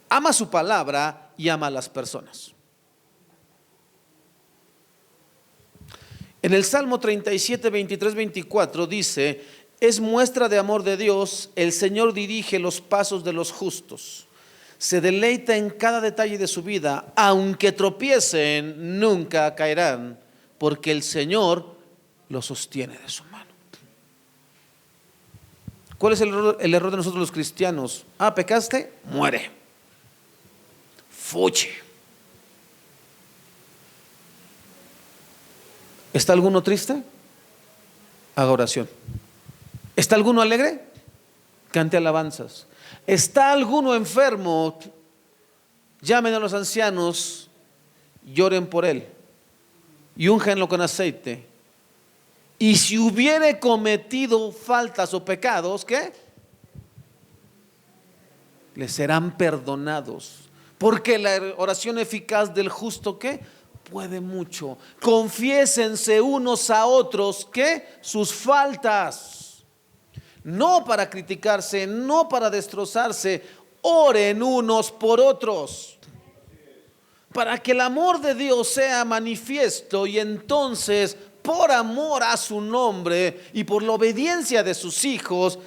ama su palabra y ama a las personas. En el Salmo 37, 23, 24 dice, es muestra de amor de Dios, el Señor dirige los pasos de los justos. Se deleita en cada detalle de su vida, aunque tropiecen, nunca caerán, porque el Señor los sostiene de su mano. ¿Cuál es el error de nosotros los cristianos? Pecaste, muere. Fuchi. ¿Está alguno triste? Haga oración. ¿Está alguno alegre? Cante alabanzas. ¿Está alguno enfermo? Llamen a los ancianos, lloren por él y úngenlo con aceite. Y si hubiere cometido faltas o pecados, ¿qué? Le serán perdonados. Porque la oración eficaz del justo, ¿qué? Puede mucho. Confiésense unos a otros, ¿qué? Sus faltas. No para criticarse, no para destrozarse. Oren unos por otros, para que el amor de Dios sea manifiesto, y entonces, por amor a su nombre y por la obediencia de sus hijos,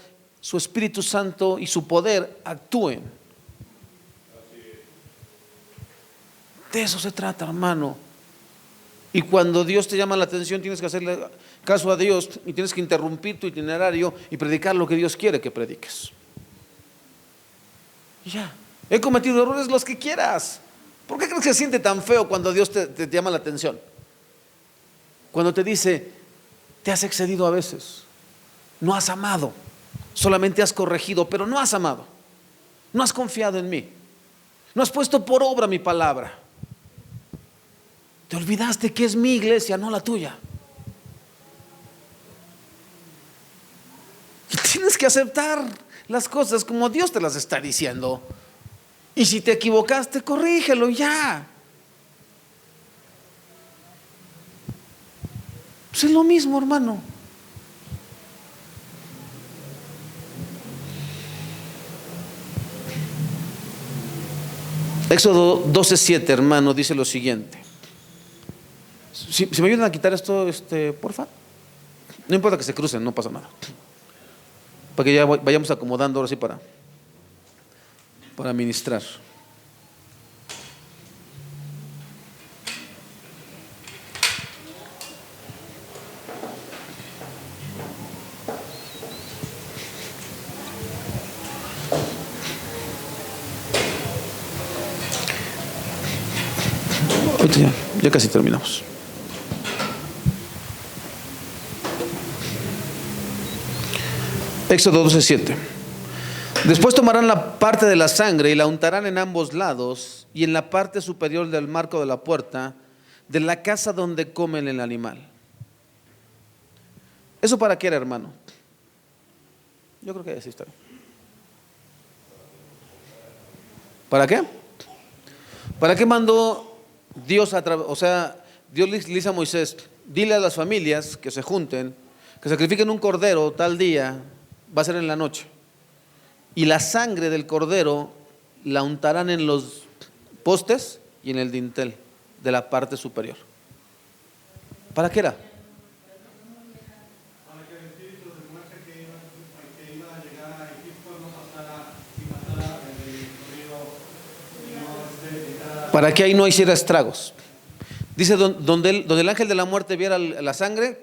su Espíritu Santo y su poder actúen. De eso se trata, hermano. Y cuando Dios te llama la atención, tienes que hacerle caso a Dios y tienes que interrumpir tu itinerario y predicar lo que Dios quiere que prediques. Y ya, he cometido errores los que quieras. ¿Por qué crees que se siente tan feo cuando Dios te llama la atención? Cuando te dice, te has excedido a veces, no has amado, solamente has corregido, pero no has amado, no has confiado en mí, no has puesto por obra mi palabra. Te olvidaste que es mi iglesia, no la tuya. Y tienes que aceptar las cosas como Dios te las está diciendo. Y si te equivocaste, corrígelo ya. Pues es lo mismo, hermano. Éxodo 12:7, hermano, dice lo siguiente. Si me ayudan a quitar esto, porfa. No importa que se crucen, no pasa nada. Para que ya vayamos acomodando ahora sí para ministrar. Ya casi terminamos. Éxodo 12:7. Después tomarán la parte de la sangre y la untarán en ambos lados y en la parte superior del marco de la puerta de la casa donde comen el animal. ¿Eso para qué era, hermano? Yo creo que así está. ¿Para qué? ¿Para qué mandó Dios Dios le dice a Moisés, dile a las familias que se junten, que sacrifiquen un cordero tal día, va a ser en la noche, y la sangre del cordero la untarán en los postes y en el dintel de la parte superior? ¿Para qué era? Para que ahí no hiciera estragos. Dice, donde el ángel de la muerte viera la sangre,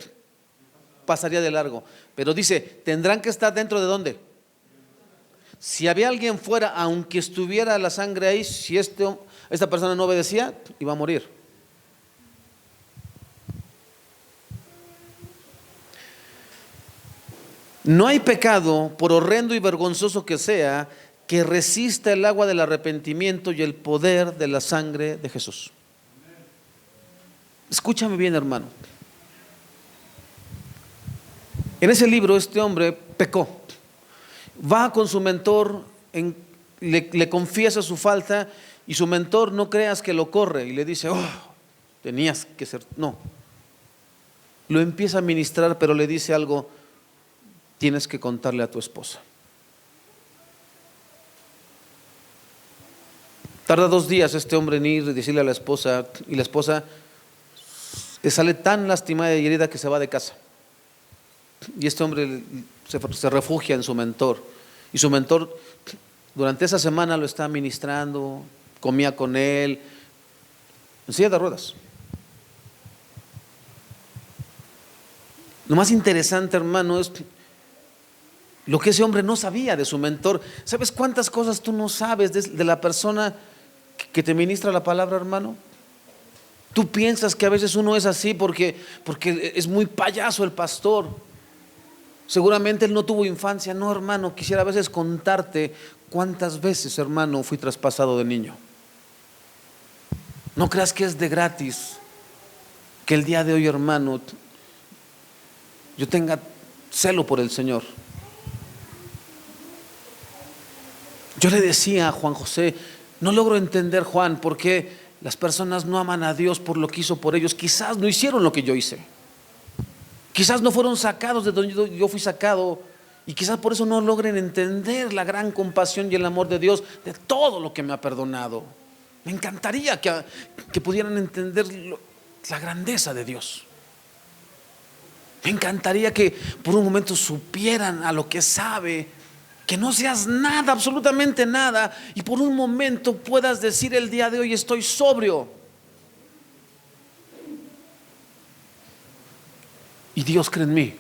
pasaría de largo. Pero dice, tendrán que estar dentro de ¿dónde? Si había alguien fuera, aunque estuviera la sangre ahí, si esta persona no obedecía, iba a morir. No hay pecado, por horrendo y vergonzoso que sea, que resista el agua del arrepentimiento y el poder de la sangre de Jesús. Escúchame bien, hermano. En ese libro este hombre pecó. Va con su mentor, le confiesa su falta y su mentor, no creas que lo corre y le dice, tenías que ser. No. Lo empieza a ministrar, pero le dice algo, tienes que contarle a tu esposa. Tarda 2 días este hombre en ir y decirle a la esposa, y la esposa sale tan lastimada y herida que se va de casa. Y este hombre se refugia en su mentor. Y su mentor durante esa semana lo está ministrando, comía con él, en silla de ruedas. Lo más interesante, hermano, es lo que ese hombre no sabía de su mentor. ¿Sabes cuántas cosas tú no sabes de la persona que te ministra la palabra, hermano? Tú piensas que a veces uno es así porque es muy payaso el pastor. Seguramente él no tuvo infancia. No, hermano, quisiera a veces contarte cuántas veces, hermano, fui traspasado de niño. No creas que es de gratis que el día de hoy, hermano, yo tenga celo por el Señor. Yo le decía a Juan José, no logro entender, Juan, por qué las personas no aman a Dios por lo que hizo por ellos. Quizás no hicieron lo que yo hice. Quizás no fueron sacados de donde yo fui sacado. Y quizás por eso no logren entender la gran compasión y el amor de Dios de todo lo que me ha perdonado. Me encantaría que pudieran entender la grandeza de Dios. Me encantaría que por un momento supieran a lo que sabe, que no seas nada, absolutamente nada, y por un momento puedas decir el día de hoy estoy sobrio. Y Dios cree en mí.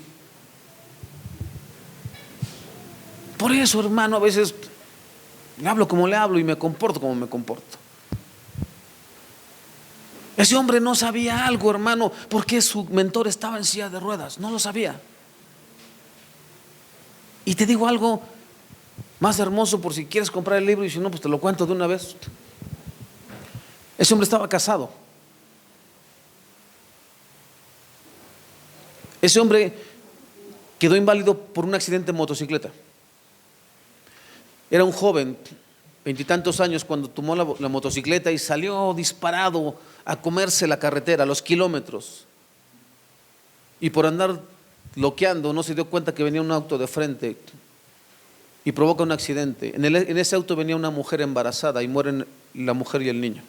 Por eso, hermano, a veces le hablo como le hablo y me comporto como me comporto. Ese hombre no sabía algo, hermano, porque su mentor estaba en silla de ruedas. No lo sabía. Y te digo algo más hermoso, por si quieres comprar el libro, y si no, pues te lo cuento de una vez. Ese hombre estaba casado. Ese hombre quedó inválido por un accidente de motocicleta. Era un joven, 20 y tantos años, cuando tomó la motocicleta y salió disparado a comerse la carretera, los kilómetros. Y por andar bloqueando no se dio cuenta que venía un auto de frente y provoca un accidente. En ese auto venía una mujer embarazada y mueren la mujer y el niño.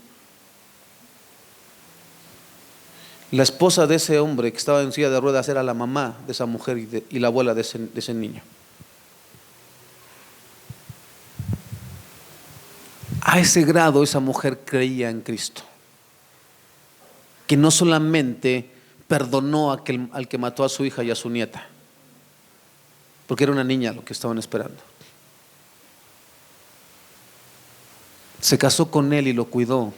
La esposa de ese hombre que estaba en silla de ruedas era la mamá de esa mujer y la abuela de ese niño. A ese grado esa mujer creía en Cristo, que no solamente perdonó al que mató a su hija y a su nieta, porque era una niña lo que estaban esperando. Se casó con él y lo cuidó.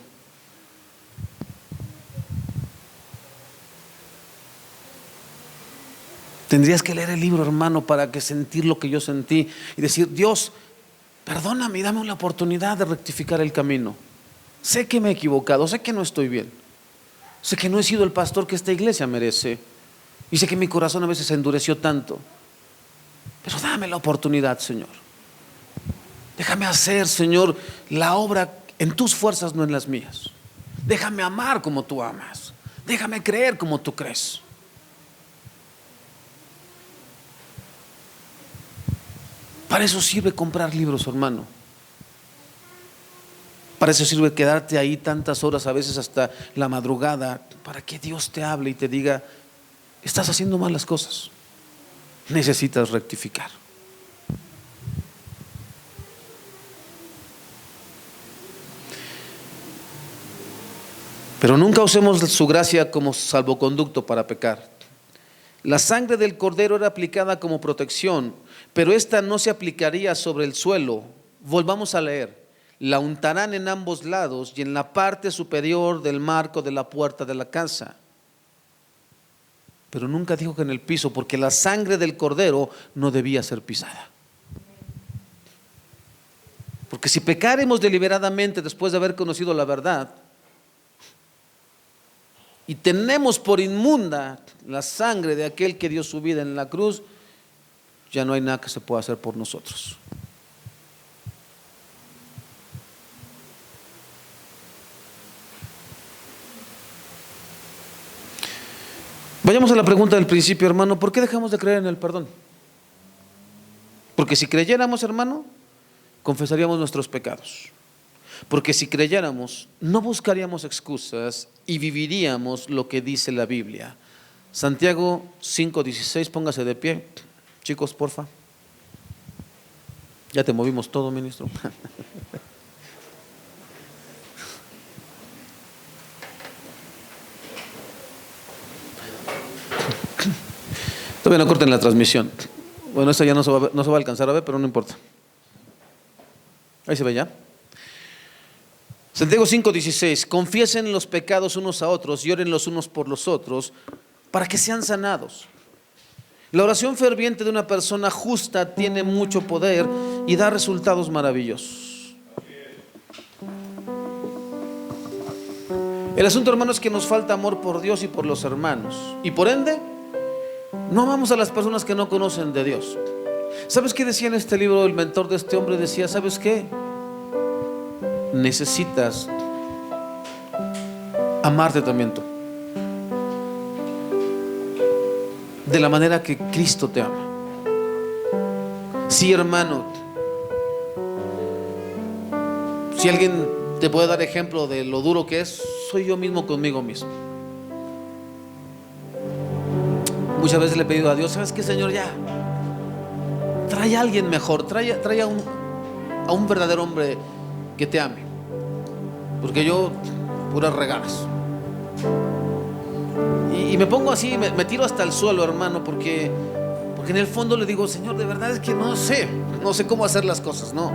Tendrías que leer el libro, hermano, para que sentir lo que yo sentí y decir: Dios, perdóname y dame una oportunidad de rectificar el camino. Sé que me he equivocado, sé que no estoy bien, sé que no he sido el pastor que esta iglesia merece, y sé que mi corazón a veces se endureció tanto, pero dame la oportunidad, Señor. Déjame hacer, Señor, la obra en tus fuerzas, no en las mías. Déjame amar como tú amas, déjame creer como tú crees. Para eso sirve comprar libros, hermano. Para eso sirve quedarte ahí tantas horas, a veces hasta la madrugada, para que Dios te hable y te diga: estás haciendo mal las cosas, necesitas rectificar. Pero nunca usemos su gracia como salvoconducto para pecar. La sangre del cordero era aplicada como protección, pero esta no se aplicaría sobre el suelo. Volvamos a leer: la untarán en ambos lados y en la parte superior del marco de la puerta de la casa. Pero nunca dijo que en el piso, porque la sangre del cordero no debía ser pisada. Porque si pecaremos deliberadamente después de haber conocido la verdad, y tenemos por inmunda la sangre de aquel que dio su vida en la cruz, ya no hay nada que se pueda hacer por nosotros. Vayamos a la pregunta del principio, hermano: ¿por qué dejamos de creer en el perdón? Porque si creyéramos, hermano, confesaríamos nuestros pecados. Porque si creyéramos, no buscaríamos excusas y viviríamos lo que dice la Biblia. Santiago 5:16, póngase de pie, chicos, porfa. Ya te movimos todo, ministro. Todavía no corten la transmisión. Bueno, esta ya no se va a alcanzar a ver, pero no importa. Ahí se ve ya. Santiago 5:16: confiesen los pecados unos a otros y oren los unos por los otros para que sean sanados. La oración ferviente de una persona justa tiene mucho poder y da resultados maravillosos. El asunto, hermano, es que nos falta amor por Dios y por los hermanos, y por ende no amamos a las personas que no conocen de Dios. ¿Sabes qué decía en este libro el mentor de este hombre? Decía: ¿sabes qué? Necesitas amarte también tú, de la manera que Cristo te ama. Sí, hermano, si alguien te puede dar ejemplo de lo duro que es, soy yo mismo conmigo mismo. Muchas veces le he pedido a Dios: ¿sabes qué, Señor? Ya trae a alguien mejor, trae a un verdadero hombre que te ame, porque yo puras regalas. Y me pongo así, me tiro hasta el suelo, hermano, porque en el fondo le digo: Señor, de verdad es que no sé cómo hacer las cosas. No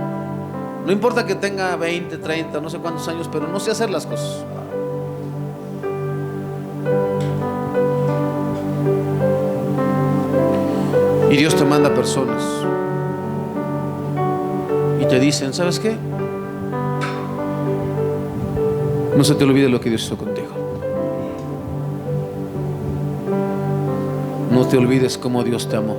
importa que tenga 20, 30, no sé cuántos años, pero no sé hacer las cosas. Y Dios te manda personas y te dicen: ¿sabes qué? No se te olvide lo que Dios hizo contigo. No te olvides cómo Dios te amó.